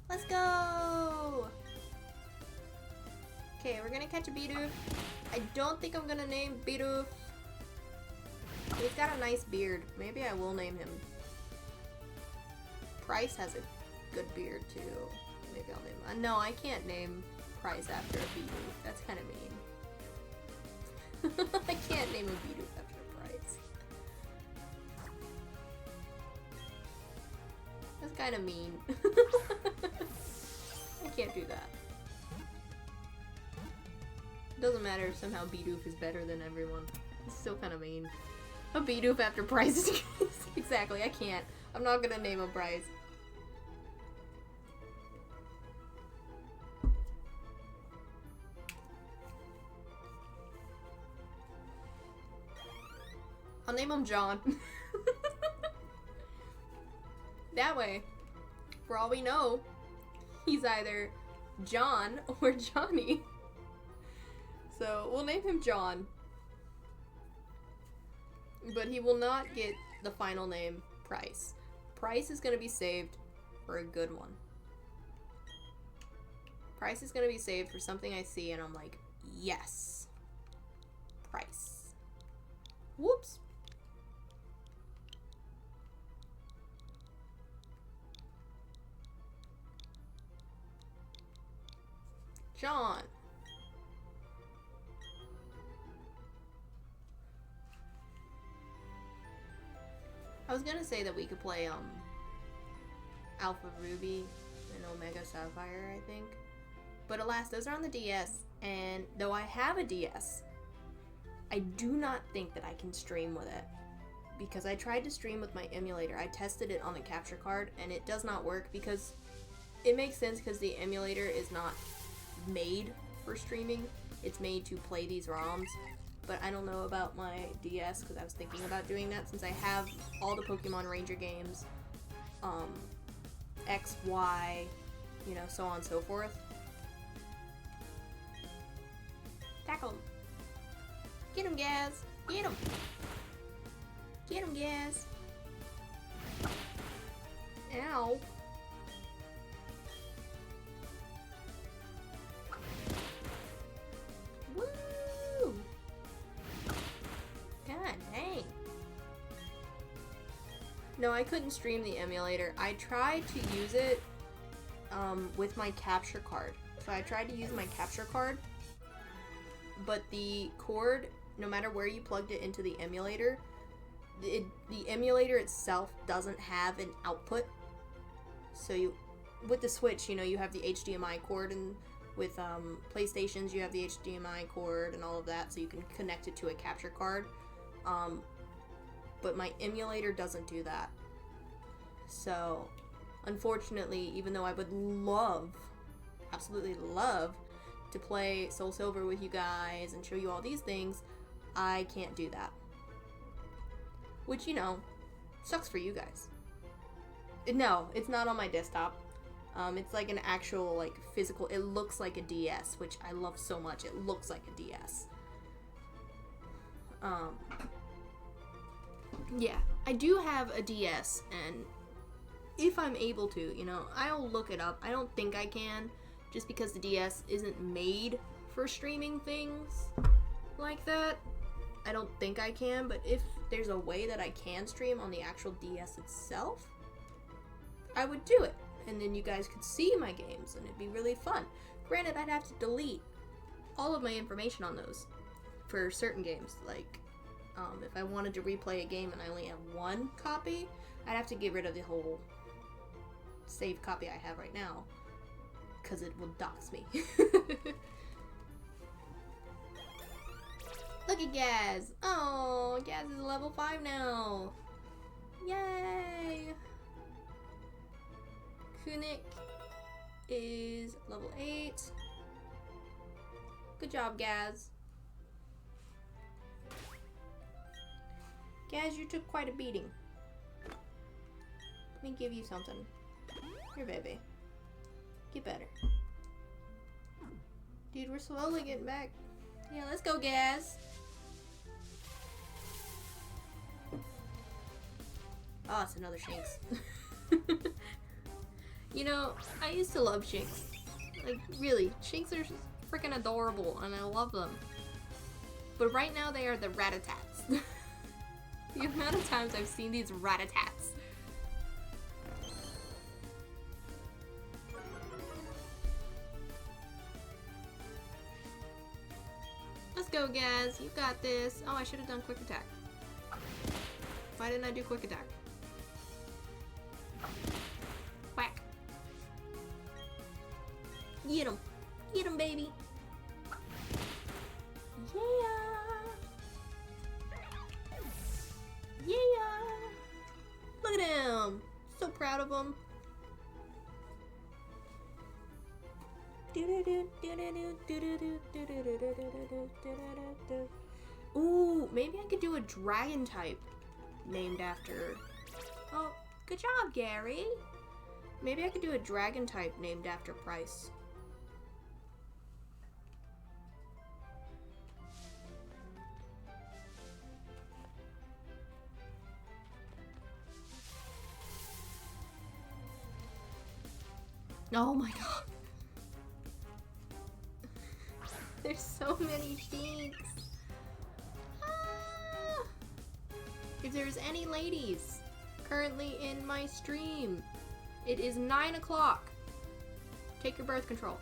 Let's go! Okay, we're gonna catch a Bidoof. I don't think I'm gonna name Bidoof. He's got a nice beard. Maybe I will name him. Price has a good beard too. Maybe I'll name him. No, I can't name Price after a Bidoof. That's kind of mean. I can't name a Bidoof after Price. That's kind of mean. I can't do that. It doesn't matter if somehow Bidoof is better than everyone. It's still kind of mean. A Bidoof after Bryce. Exactly, I can't. I'm not gonna name him Bryce. I'll name him John. That way, for all we know, he's either John or Johnny. So we'll name him John. But he will not get the final name Price. Price is going to be saved for a good one. Price is going to be saved for something I see and I'm like, yes. Price. Whoops. John. I was gonna say that we could play Alpha Ruby and Omega Sapphire, I think. But alas, those are on the DS, and though I have a DS, I do not think that I can stream with it. Because I tried to stream with my emulator. I tested it on the capture card, and it does not work because it makes sense because the emulator is not made for streaming. It's made to play these ROMs. But I don't know about my DS because I was thinking about doing that since I have all the Pokemon Ranger games, X, Y, you know, so on and so forth. Tackle him. Get him, Gaz. Get him. Get him, Gaz. Ow. Woo! God dang. No, I couldn't stream the emulator. I tried to use it with my capture card. So I tried to use my capture card, but the cord, no matter where you plugged it into the emulator, the emulator itself doesn't have an output. So you, with the Switch, you know, you have the HDMI cord, and with PlayStations you have the HDMI cord and all of that, so you can connect it to a capture card. But my emulator doesn't do that. So, unfortunately, even though I would love, absolutely love, to play Soul Silver with you guys and show you all these things, I can't do that. Which, you know, sucks for you guys. No, it's not on my desktop. It's like an actual, like, physical, it looks like a DS, which I love so much. It looks like a DS. Yeah, I do have a DS, and if I'm able to, you know, I'll look it up. I don't think I can, just because the DS isn't made for streaming things like that. I don't think I can, but if there's a way that I can stream on the actual DS itself, I would do it. And then you guys could see my games, and it'd be really fun. Granted, I'd have to delete all of my information on those for certain games. Like, if I wanted to replay a game and I only have one copy, I'd have to get rid of the whole save copy I have right now, because it will dox me. Look at Gaz! Oh, Gaz is level 5 now! Yay! Kunik is level 8. Good job, Gaz. Gaz, you took quite a beating. Let me give you something. Here, baby. Get better. Dude, we're slowly getting back. Yeah, let's go, Gaz. Oh, it's another Shinx. You know, I used to love Shinx. Like, really, Shinx are freaking adorable, and I love them. But right now, they are the Ratatats. The amount of times I've seen these Ratatats. Let's go, Gaz. You got this. Oh, I should have done quick attack. Why didn't I do quick attack? Whack. Get him. Get him, baby. Yeah. Ooh, maybe I could do a dragon type named after... Oh, good job, Gary. Maybe I could do a dragon type named after Price. Oh my god. There's so many things. Ah! If there's any ladies currently in my stream, it is 9 o'clock. Take your birth control.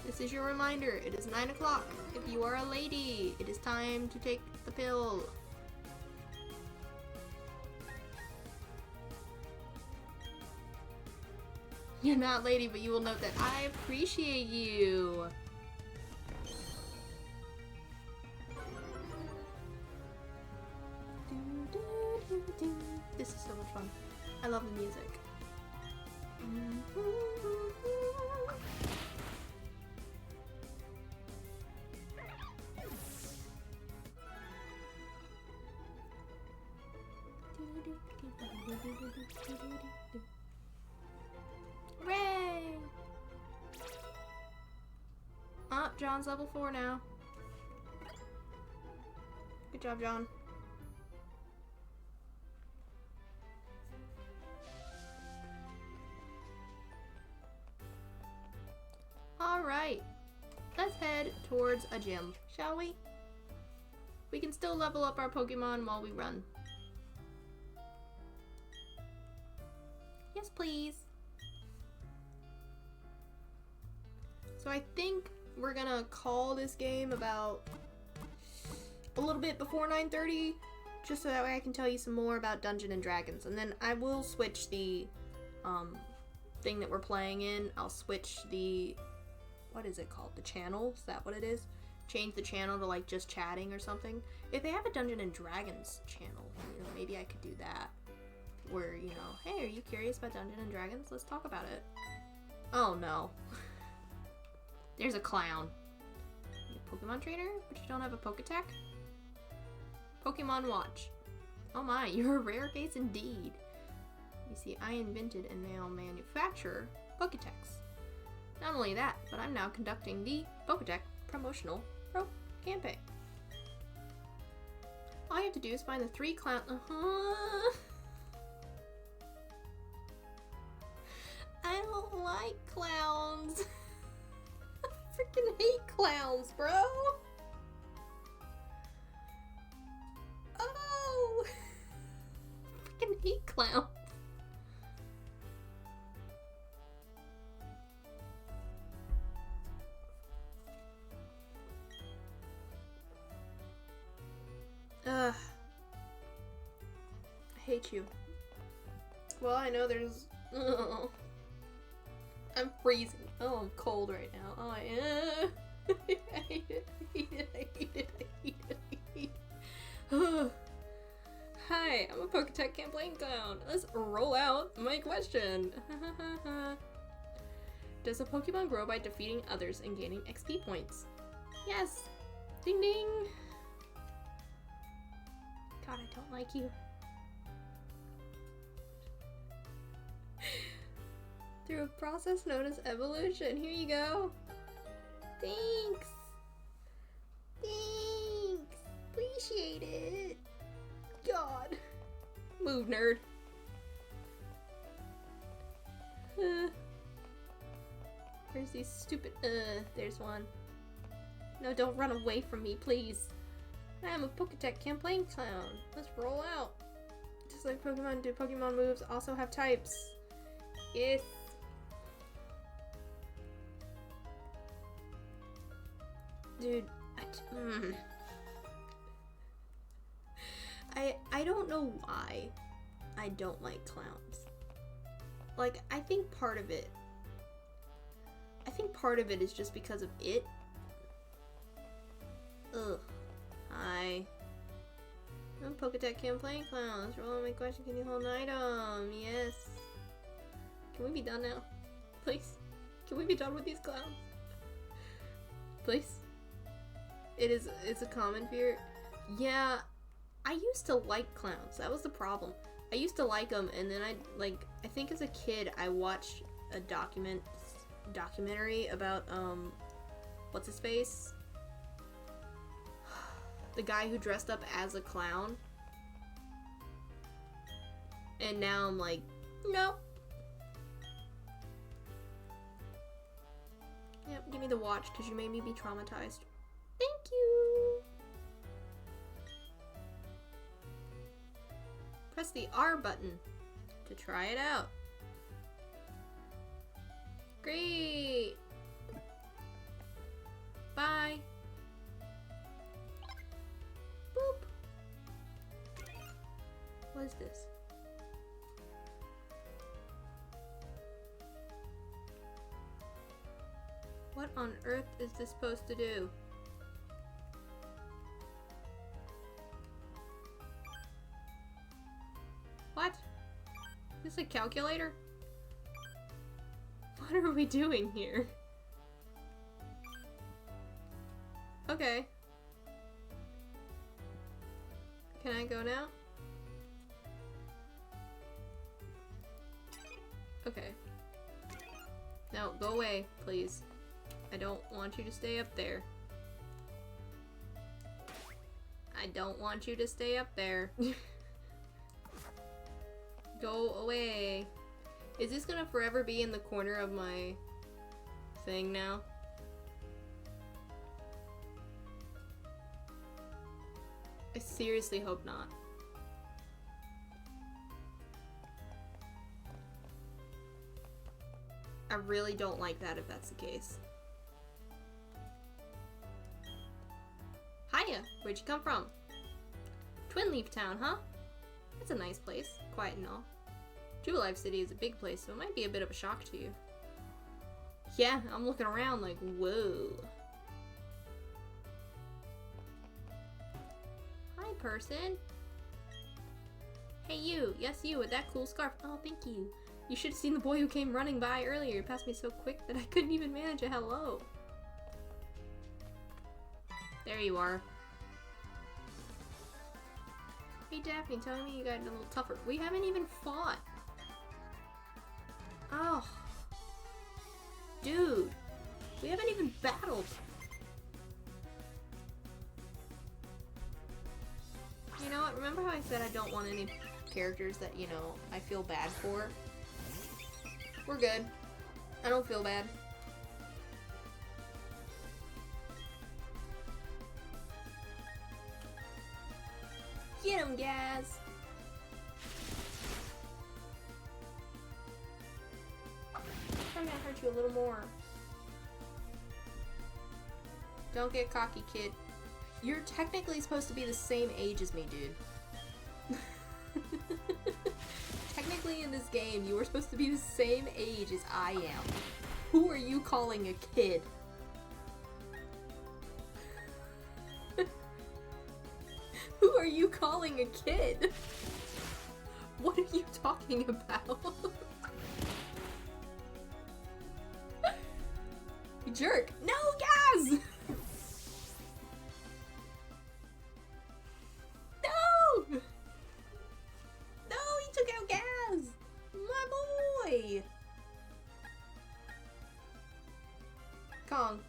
This is your reminder. It is 9 o'clock. If you are a lady, it is time to take the pill. You're not lady, but you will note that I appreciate you. This is so much fun. I love the music. Hooray! Oh, John's level 4 now. Good job, John. Alright, let's head towards a gym, shall we? We can still level up our Pokemon while we run. Yes, please. So I think we're gonna call this game about a little bit before 9:30, just so that way I can tell you some more about Dungeons and Dragons. And then I will switch the thing that we're playing in. I'll switch the, what is it called? The channel? Is that what it is? Change the channel to like just chatting or something. If they have a Dungeons and Dragons channel, you know, maybe I could do that. Where, you know, hey, are you curious about Dungeons and Dragons? Let's talk about it. Oh no. There's a clown. You a Pokemon trainer, but you don't have a Poketech? Pokemon Watch. Oh my, you're a rare case indeed. You see, I invented and now manufacture Poketechs. Not only that, but I'm now conducting the Poketech Promotional Pro campaign. All you have to do is find the 3 clown. I don't like clowns. I freaking hate clowns, bro. Oh, I freaking hate clowns. Ugh. I hate you. Well, I know there's... Oh. I'm freezing. Oh, I'm cold right now. Oh, I am. I hate it. I hate it. I hate it. I hate it. I hate it. Hi, I'm a Poketech campaign clown. Let's roll out my question. Does a Pokemon grow by defeating others and gaining XP points? Yes. Ding ding. God, I don't like you. Through a process known as evolution. Here you go. Thanks. Thanks. Appreciate it. God. Move, nerd. Where's these stupid... there's one. No, don't run away from me, please. I am a Poketech campaign clown. Let's roll out. Just like Pokemon, do Pokemon moves also have types? Yes. Dude, I don't know why I don't like clowns. Like, I think part of it is just because of it. Ugh. Hi. Poketech can't play clowns. Roll my question, can you hold an item? Yes. Can we be done now? Please? Can we be done with these clowns? Please? It's a common fear. Yeah, I used to like clowns. That was the problem. I used to like them, and then I think as a kid I watched a documentary about what's his face? The guy who dressed up as a clown. And now I'm like, nope. Yep, give me the watch because you made me be traumatized. Thank you. Press the R button to try it out. Great. Bye. Boop. What is this? What on earth is this supposed to do? What? Is this a calculator? What are we doing here? Okay. Can I go now? Okay. No, go away, please. I don't want you to stay up there. I don't want you to stay up there. Go away. Is this gonna forever be in the corner of my thing now? I seriously hope not. I really don't like that if that's the case. Hiya! Where'd you come from? Twin Leaf Town, huh? That's a nice place. Quiet and all. Jubilife City is a big place, so it might be a bit of a shock to you. Yeah, I'm looking around like, whoa. Hi, person. Hey, you. Yes, you with that cool scarf. Oh, thank you. You should have seen the boy who came running by earlier. He passed me so quick that I couldn't even manage a hello. There you are. Hey Daphne, telling me you got a little tougher. We haven't even fought. Oh. Dude. We haven't even battled. You know what? Remember how I said I don't want any characters that, you know, I feel bad for? We're good. I don't feel bad. Get him, guys! I'm gonna hurt you a little more. Don't get cocky, kid. You're technically supposed to be the same age as me, dude. Technically in this game, you are supposed to be the same age as I am. Who are you calling a kid? Who are you calling a kid? What are you talking about? You jerk! No, Gaz! No! No, he took out Gaz! My boy! Kong,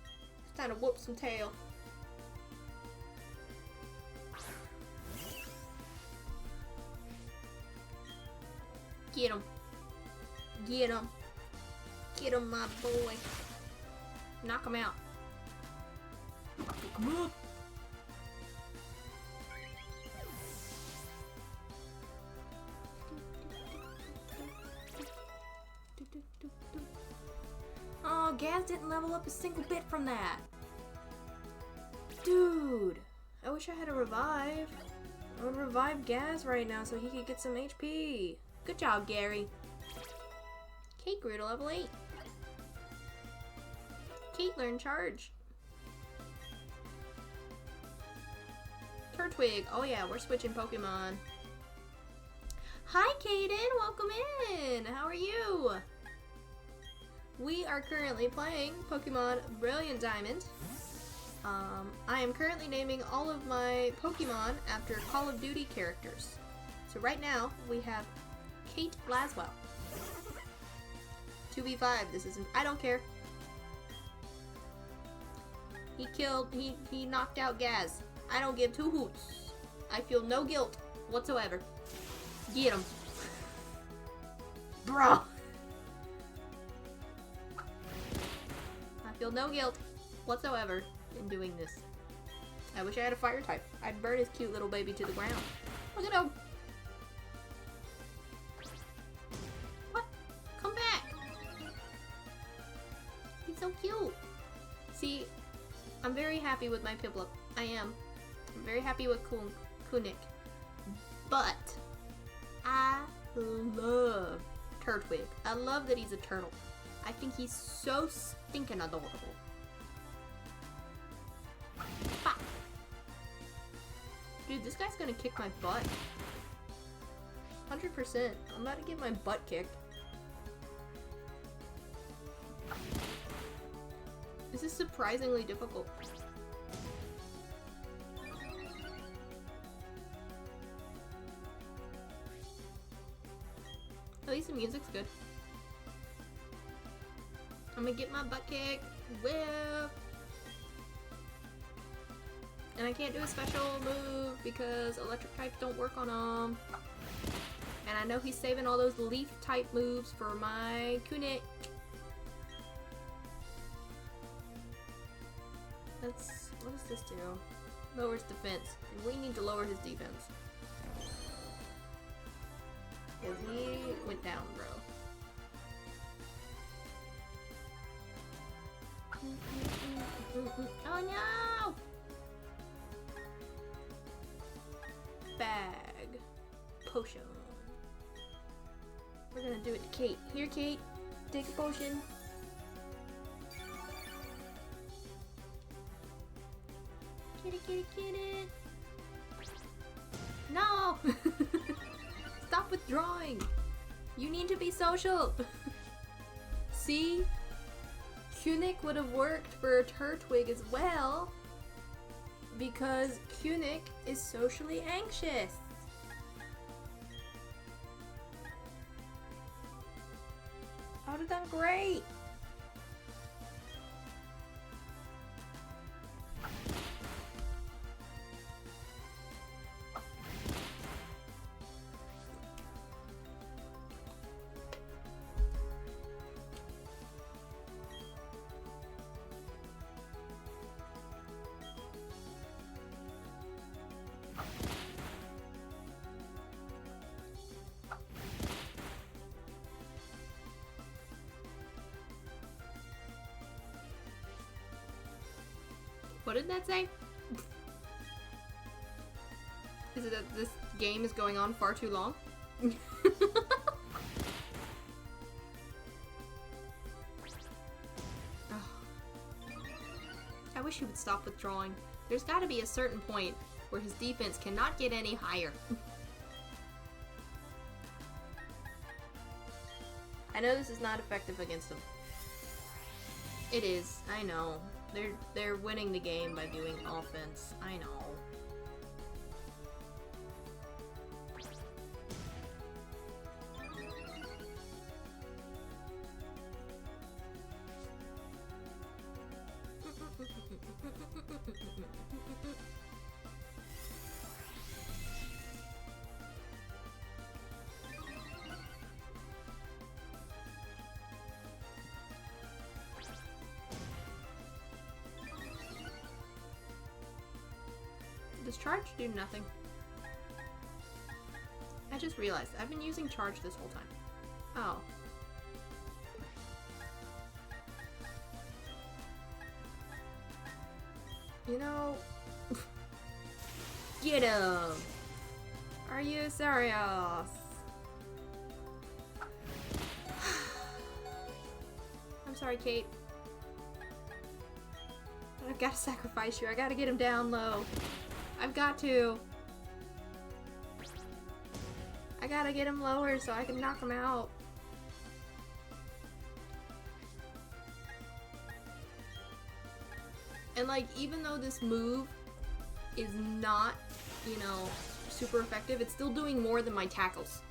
it's time to whoop some tail. Get him. Get him. Get him, my boy. Knock him out. Pick him up. Oh, Gaz didn't level up a single bit from that. Dude, I wish I had a revive. I would revive Gaz right now so he could get some HP. Good job, Gary. Kate grew to level 8. Kate learned charge. Turtwig. Oh yeah, we're switching Pokemon. Hi, Kaden. Welcome in. How are you? We are currently playing Pokemon Brilliant Diamond. I am currently naming all of my Pokemon after Call of Duty characters. So right now, we have Kate Laswell. 2v5, this isn't, I don't care. He knocked out Gaz. I don't give two hoots. I feel no guilt whatsoever. Get him. Bruh. I feel no guilt whatsoever in doing this. I wish I had a fire type. I'd burn his cute little baby to the ground. Look at him. What? Come back. He's so cute. See, I'm very happy with my Piplup. I am. I'm very happy with Kunik. But I love Turtwig. I love that he's a turtle. I think he's so stinking adorable. Bah. Dude, this guy's gonna kick my butt. 100%. I'm about to get my butt kicked. This is surprisingly difficult. At least the music's good. I'm gonna get my butt kicked. Whip! And I can't do a special move because electric types don't work on him. And I know he's saving all those leaf type moves for my Kunik. What does this do? Lowers defense. We need to lower his defense. Because he went down, bro. Oh no! Bag. Potion. We're gonna do it to Kate. Here, Kate. Take a potion. Get it, get it, get it. No! Stop withdrawing. You need to be social. See? Kunik would have worked for Turtwig as well. Because Kunik is socially anxious. I would have done great. What did that say? Is it that this game is going on far too long? I wish he would stop withdrawing. There's got to be a certain point where his defense cannot get any higher. I know this is not effective against him. It is, I know. They're winning the game by doing offense. I know. Does charge do nothing? I just realized I've been using charge this whole time. Oh. You know... Get him! Are you serious? I'm sorry, Kate. I've got to sacrifice you. I gotta get him down low. I've got to. I gotta get him lower so I can knock him out. And like, even though this move is not, you know, super effective, it's still doing more than my tackles.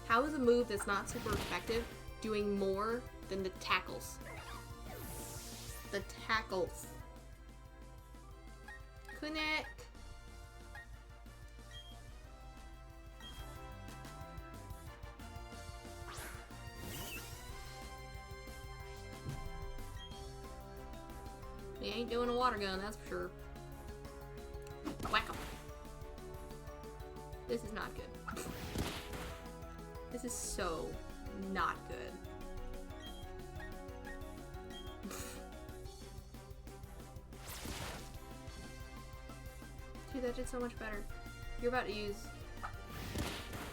How is a move that's not super effective doing more than the tackles? The tackles. Connect. He ain't doing a water gun, that's for sure. Whack him. This is not good. This is so not good. Dude, that did so much better. You're about to use...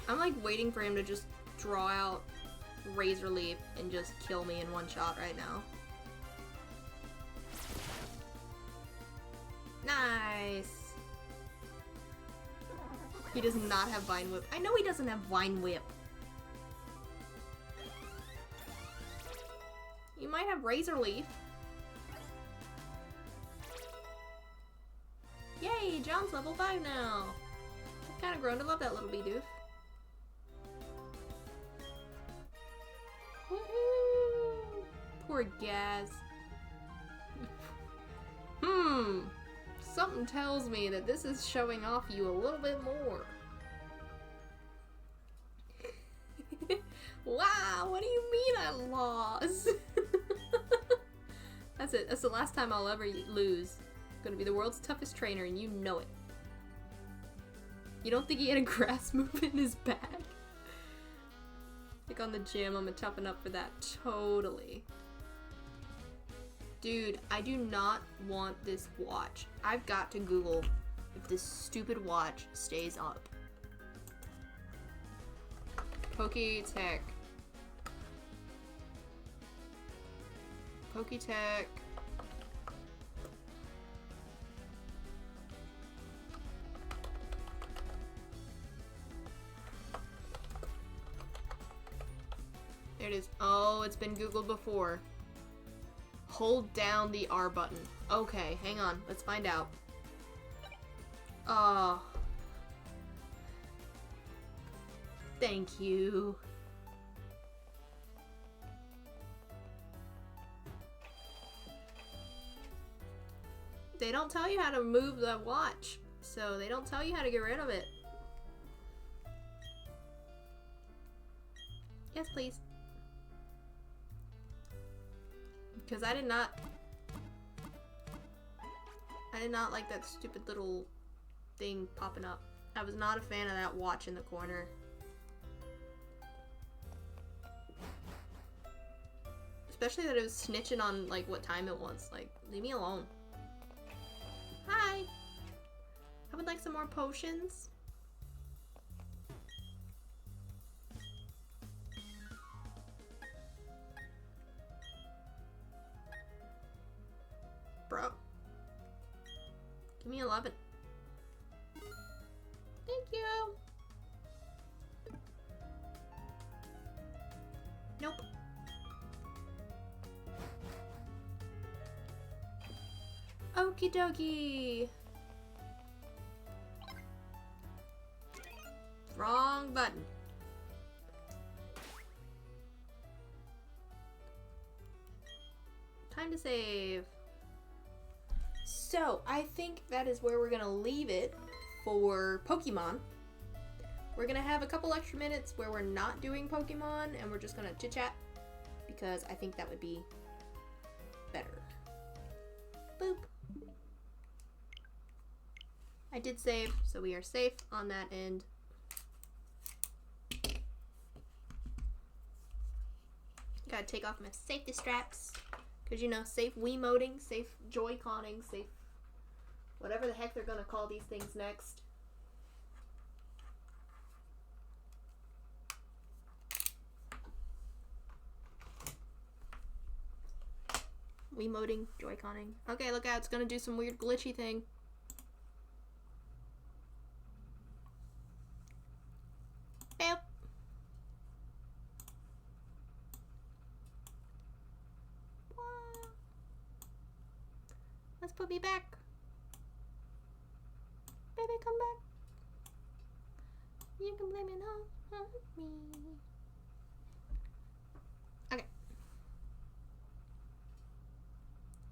I'm like waiting for him to just draw out Razor Leaf and just kill me in one shot right now. Nice! He does not have Vine Whip. I know he doesn't have Vine Whip. You might have Razor Leaf. Yay! John's level 5 now! I've kind of grown to love that little Bidoof. Woohoo! Poor Gaz. Something tells me that this is showing off you a little bit more. Wow, what do you mean I lost? That's it. That's the last time I'll ever lose. I'm gonna be the world's toughest trainer and you know it. You don't think he had a grass move in his bag? Like on the gym, I'm gonna toughen up for that. Totally. Dude, I do not want this watch. I've got to Google if this stupid watch stays up. Poketech. Poketech. There it is. Oh, it's been Googled before. Hold down the R button. Okay, hang on. Let's find out. Oh. Thank you. They don't tell you how to move the watch, so they don't tell you how to get rid of it. Yes, please. Because I did not like that stupid little thing popping up. I was not a fan of that watch in the corner. Especially that it was snitching on like what time it was. Like, leave me alone. Hi! I would like some more potions. Bro. Give me 11. Thank you. Nope. Okie dokie. Wrong button. Time to save. So, I think that is where we're gonna leave it for Pokemon. We're gonna have a couple extra minutes where we're not doing Pokemon and we're just gonna chit-chat because I think that would be better. Boop. I did save, so we are safe on that end. Gotta take off my safety straps. Because, you know, safe Wiimoting, safe Joy-Conning, safe whatever the heck they're gonna call these things next. Wiimoting, Joy-Conning. Okay, look out, it's gonna do some weird glitchy thing. put me back. Baby, come back. You can blame it all on me. Okay.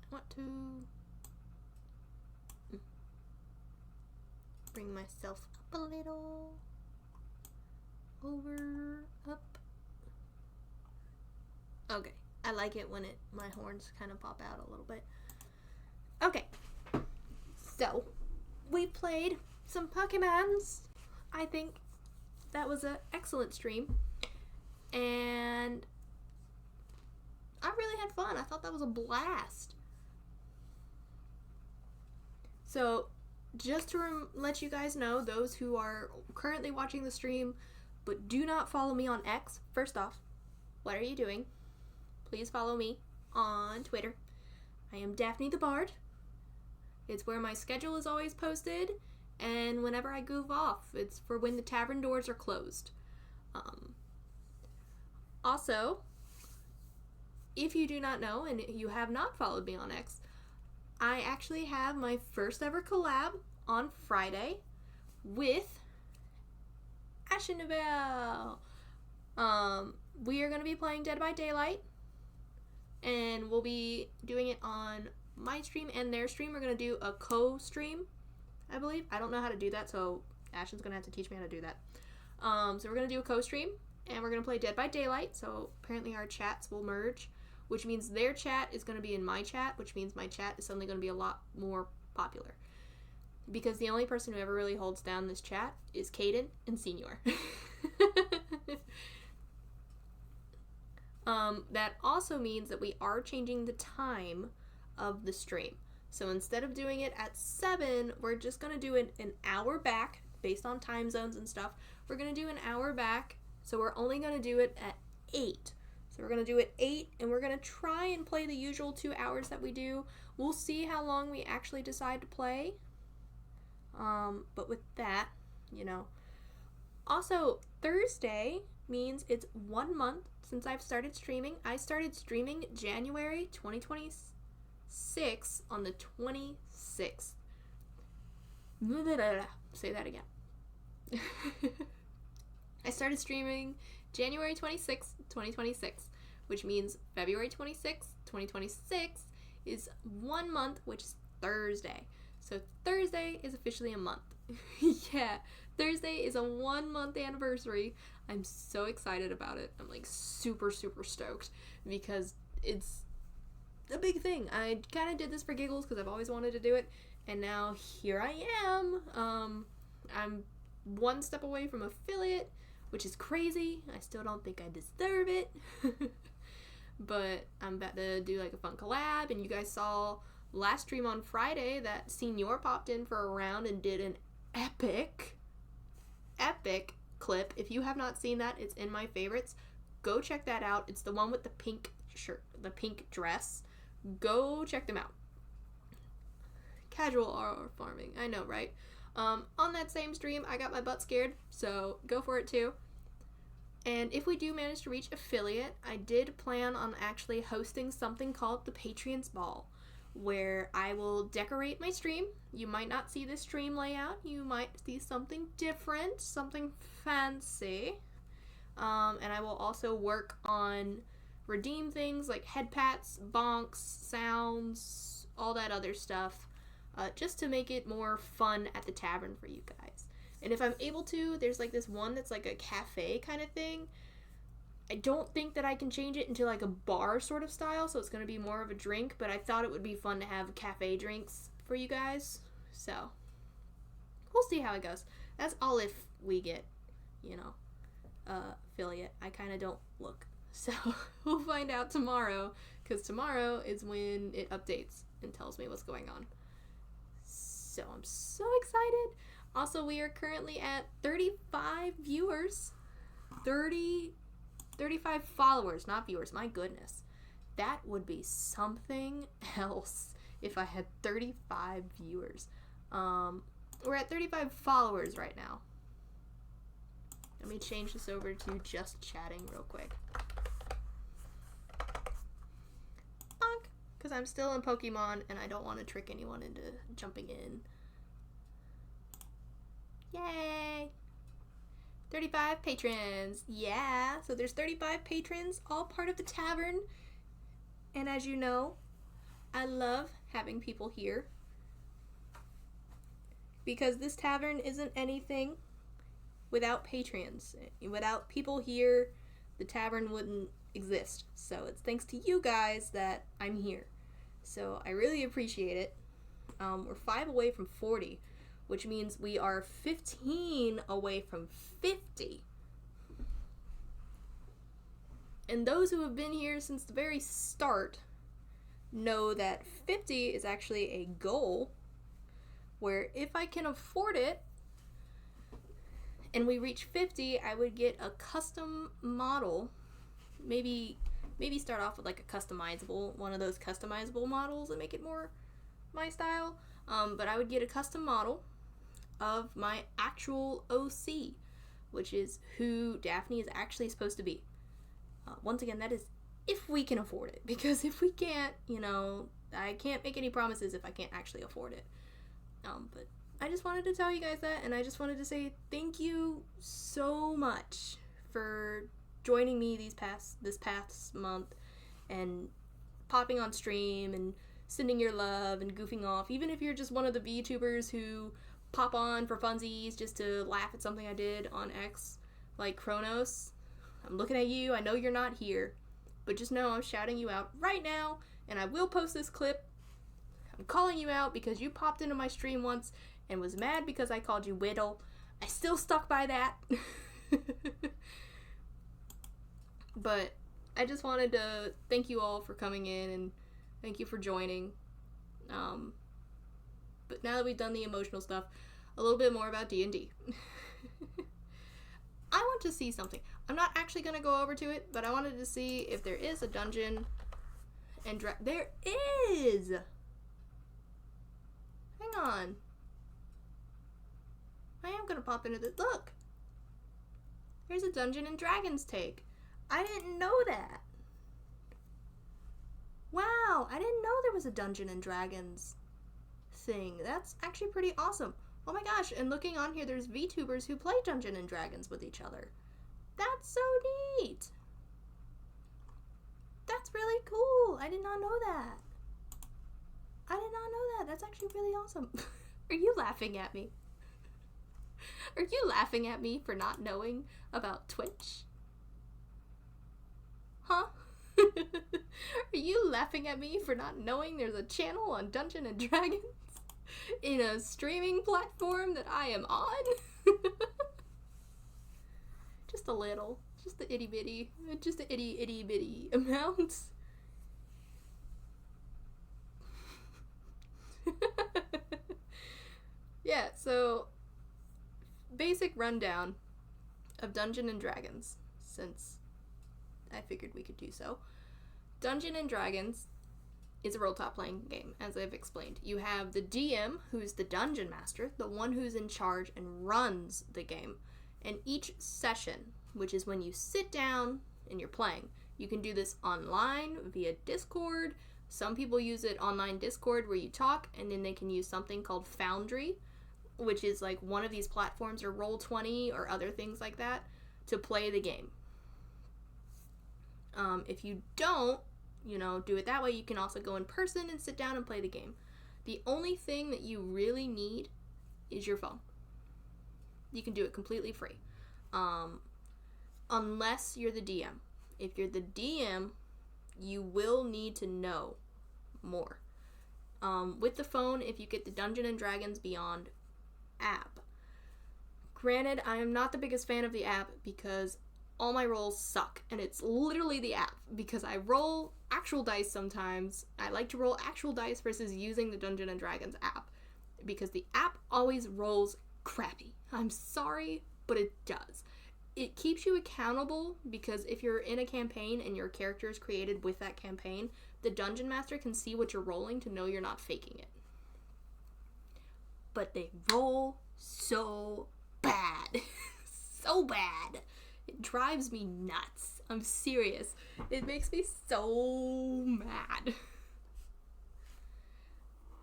I want to bring myself up a little. Over, up. Okay. I like it when my horns kind of pop out a little bit. Okay. So, we played some Pokemons. I think that was an excellent stream. And I really had fun. I thought that was a blast. So, just to let you guys know, those who are currently watching the stream but do not follow me on X, first off, what are you doing? Please follow me on Twitter. I am Daphne the Bard. It's where my schedule is always posted, and whenever I goof off, it's for when the tavern doors are closed. Also, if you do not know and you have not followed me on X, I actually have my first ever collab on Friday with Ashen Novell. We are going to be playing Dead by Daylight, and we'll be doing it on my stream and their stream. We're going to do a co-stream, I believe. I don't know how to do that, so Ashen's going to have to teach me how to do that. So we're going to do a co-stream, and we're going to play Dead by Daylight, so apparently our chats will merge, which means their chat is going to be in my chat, which means my chat is suddenly going to be a lot more popular. Because the only person who ever really holds down this chat is Caden and Senior. That also means that we are changing the time of the stream. So instead of doing it at 7, we're just going to do it an hour back, based on time zones and stuff. We're going to do an hour back, so we're only going to do it at 8. So we're going to do it 8, and we're going to try and play the usual 2 hours that we do. We'll see how long we actually decide to play. But with that, you know. Also, Thursday means it's 1 month since I've started streaming. I started streaming January 2026 on the 26th. Say that again. I started streaming January 26th, 2026, which means February 26th, 2026 is 1 month, which is Thursday. So Thursday is officially a month. Yeah, Thursday is a 1 month anniversary. I'm so excited about it. I'm like super, super stoked because it's a big thing. I kind of did this for giggles because I've always wanted to do it, and now here I am. I'm 1 step away from affiliate, which is crazy. I still don't think I deserve it. But I'm about to do like a fun collab, and you guys saw last stream on Friday that Senior popped in for a round and did an epic clip. If you have not seen that, it's in my favorites. Go check that out. It's the one with the pink shirt, the pink dress. Go check them out. Casual RR farming, I know, right? On that same stream, I got my butt scared, so go for it too. And if we do manage to reach affiliate, I did plan on actually hosting something called the Patreon's Ball, where I will decorate my stream. You might not see this stream layout. You might see something different, something fancy. And I will also work on redeem things like head pats, bonks, sounds, all that other stuff, just to make it more fun at the tavern for you guys. And if I'm able to, there's like this one that's like a cafe kind of thing. I don't think that I can change it into like a bar sort of style, so it's going to be more of a drink, but I thought it would be fun to have cafe drinks for you guys. So, we'll see how it goes. That's all if we get, you know, affiliate. I kind of don't look. So, we'll find out tomorrow, because tomorrow is when it updates and tells me what's going on. So, I'm so excited. Also, we are currently at 35 viewers. 35 followers, not viewers. My goodness. That would be something else if I had 35 viewers. We're at 35 followers right now. Let me change this over to just chatting real quick. Because I'm still in Pokemon and I don't want to trick anyone into jumping in. Yay! 35 patrons. Yeah, so there's 35 patrons, all part of the tavern. And as you know, I love having people here. Because this tavern isn't anything without patrons. Without people here, the tavern wouldn't exist. So it's thanks to you guys that I'm here. So I really appreciate it. We're 5 away from 40, which means we are 15 away from 50. And those who have been here since the very start know that 50 is actually a goal where if I can afford it and we reach 50, I would get a custom model. Maybe start off with like a customizable, one of those customizable models and make it more my style. But I would get a custom model of my actual OC, which is who Daphne is actually supposed to be. Once again, that is if we can afford it, because if we can't, I can't make any promises if I can't actually afford it. But I just wanted to tell you guys that, and I just wanted to say thank you so much for joining me this past month and popping on stream and sending your love and goofing off, even if you're just one of the VTubers who pop on for funsies just to laugh at something I did on X, like Kronos. I'm looking at you. I know you're not here, but just know I'm shouting you out right now, and I will post this clip. I'm calling you out because you popped into my stream once and was mad because I called you Whittle. I still stuck by that. But I just wanted to thank you all for coming in and thank you for joining. But now that we've done the emotional stuff, a little bit more about D&D. I want to see something. I'm not actually going to go over to it, but I wanted to see if there is a dungeon and there is! Hang on. I am going to pop into this. Look! There's a Dungeon and Dragons take. I didn't know that. Wow, I didn't know there was a Dungeon and Dragons thing. That's actually pretty awesome. Oh my gosh, and looking on here, there's VTubers who play Dungeon and Dragons with each other. That's so neat. That's really cool. I did not know that. I did not know that. That's actually really awesome. Are you laughing at me? Are you laughing at me for not knowing about Twitch? Huh? Are you laughing at me for not knowing there's a channel on Dungeon and Dragons in a streaming platform that I am on? Just a little. Just the itty bitty. Just the itty bitty amount. Yeah, so basic rundown of Dungeon and Dragons, since I figured we could do so. Dungeon and Dragons is a role-top playing game, as I've explained. You have the DM, who's the dungeon master, the one who's in charge and runs the game. And each session, which is when you sit down and you're playing, you can do this online via Discord. Some people use it online Discord where you talk, and then they can use something called Foundry, which is like one of these platforms, or Roll20 or other things like that, to play the game. If you don't, do it that way, you can also go in person and sit down and play the game. The only thing that you really need is your phone. You can do it completely free. Unless you're the DM. If you're the DM, you will need to know more. With the phone, if you get the Dungeon and Dragons Beyond app. Granted, I am not the biggest fan of the app because all my rolls suck, and it's literally the app, because I roll actual dice sometimes. I like to roll actual dice versus using the Dungeon and Dragons app, because the app always rolls crappy. I'm sorry, but it does. It keeps you accountable, because if you're in a campaign and your character is created with that campaign, the Dungeon Master can see what you're rolling to know you're not faking it. But they roll so bad. So bad. It drives me nuts. I'm serious. It makes me so mad.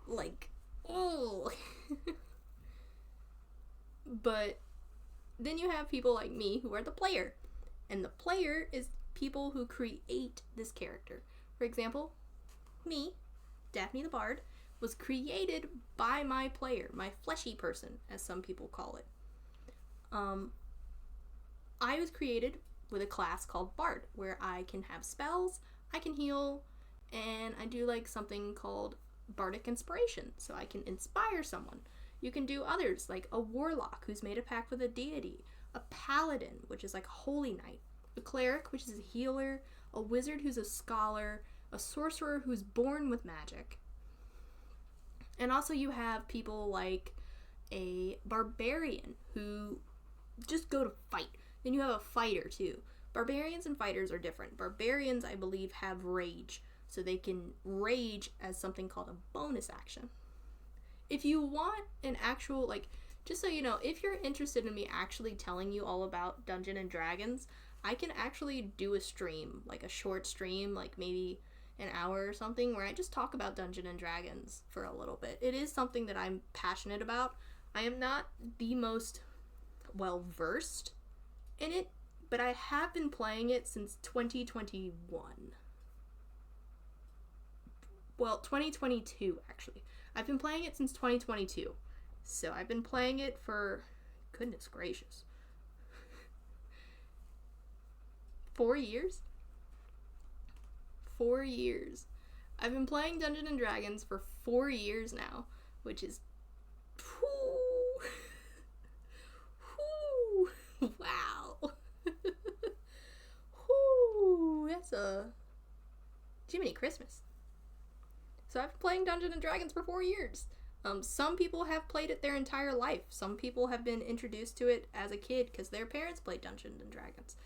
Like, oh. But then you have people like me who are the player. And the player is people who create this character. For example, me, Daphne the Bard, was created by my player, my fleshy person, as some people call it. I was created with a class called Bard, where I can have spells, I can heal, and I do like something called Bardic Inspiration, so I can inspire someone. You can do others, like a warlock who's made a pact with a deity, a paladin, which is like a holy knight, a cleric, which is a healer, a wizard who's a scholar, a sorcerer who's born with magic. And also you have people like a barbarian who just go to fight. Then you have a fighter too. Barbarians and fighters are different. Barbarians, I believe, have rage, so they can rage as something called a bonus action. If you want an actual, like, just so you know, if you're interested in me actually telling you all about Dungeons and Dragons, I can actually do a stream, like a short stream, like maybe an hour or something, where I just talk about Dungeons and Dragons for a little bit. It is something that I'm passionate about. I am not the most well versed in it, but I have been playing it since 2021. Well, 2022 actually. I've been playing it since 2022. So I've been playing it for, goodness gracious, 4 years? 4 years. I've been playing Dungeons and Dragons for 4 years now, which is, wow. That's a Jiminy Christmas. So I've been playing Dungeons and Dragons for 4 years. Some people have played it their entire life. Some people have been introduced to it as a kid because their parents played Dungeons and Dragons.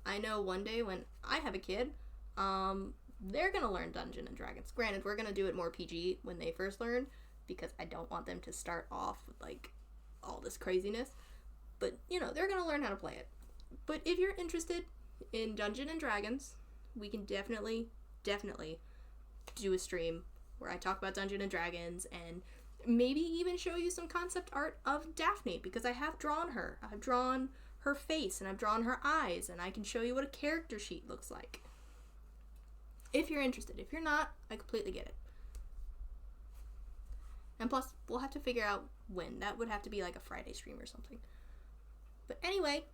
I know one day when I have a kid, they're gonna learn Dungeons and Dragons. Granted, we're gonna do it more PG when they first learn, because I don't want them to start off with like all this craziness. But you know, they're gonna learn how to play it. But if you're interested in Dungeons and Dragons, we can definitely do a stream where I talk about Dungeons and Dragons and maybe even show you some concept art of Daphne, because I have drawn her. I've drawn her face and I've drawn her eyes, and I can show you what a character sheet looks like. If you're interested. If you're not, I completely get it. And plus, we'll have to figure out when. That would have to be like a Friday stream or something. But anyway,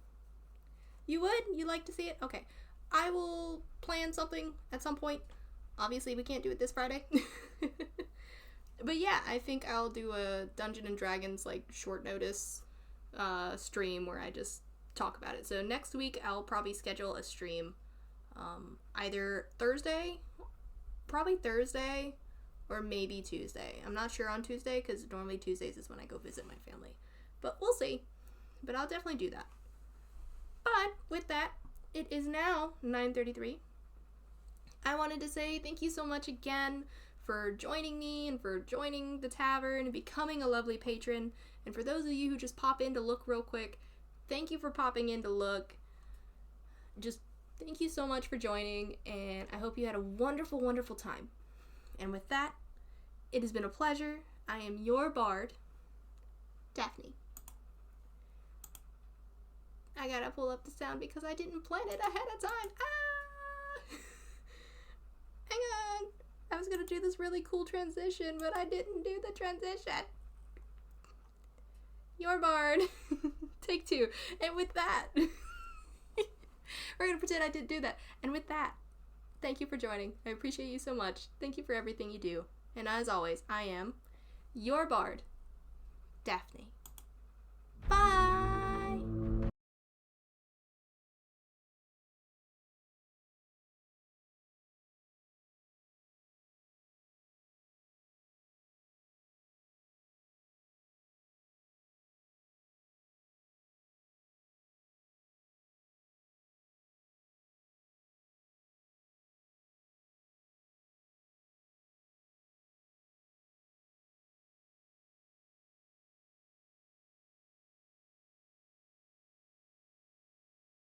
you would? You like to see it? Okay. I will plan something at some point. Obviously, we can't do it this Friday. But yeah, I think I'll do a Dungeons and Dragons like short notice stream where I just talk about it. So next week I'll probably schedule a stream either Thursday, probably Thursday, or maybe Tuesday. I'm not sure on Tuesday because normally Tuesdays is when I go visit my family. But we'll see. But I'll definitely do that. But with that, it is now 9:33. I wanted to say thank you so much again for joining me and for joining the tavern and becoming a lovely patron. And for those of you who just pop in to look real quick, thank you for popping in to look. Just thank you so much for joining, and I hope you had a wonderful, wonderful time. And with that, it has been a pleasure. I am your bard, Daphne. I gotta pull up the sound because I didn't plan it ahead of time. Hang on. I was gonna do this really cool transition, but I didn't do the transition. Your bard. Take 2. And with that, we're gonna pretend I didn't do that. And with that, thank you for joining. I appreciate you so much. Thank you for everything you do. And as always, I am your bard, Daphne.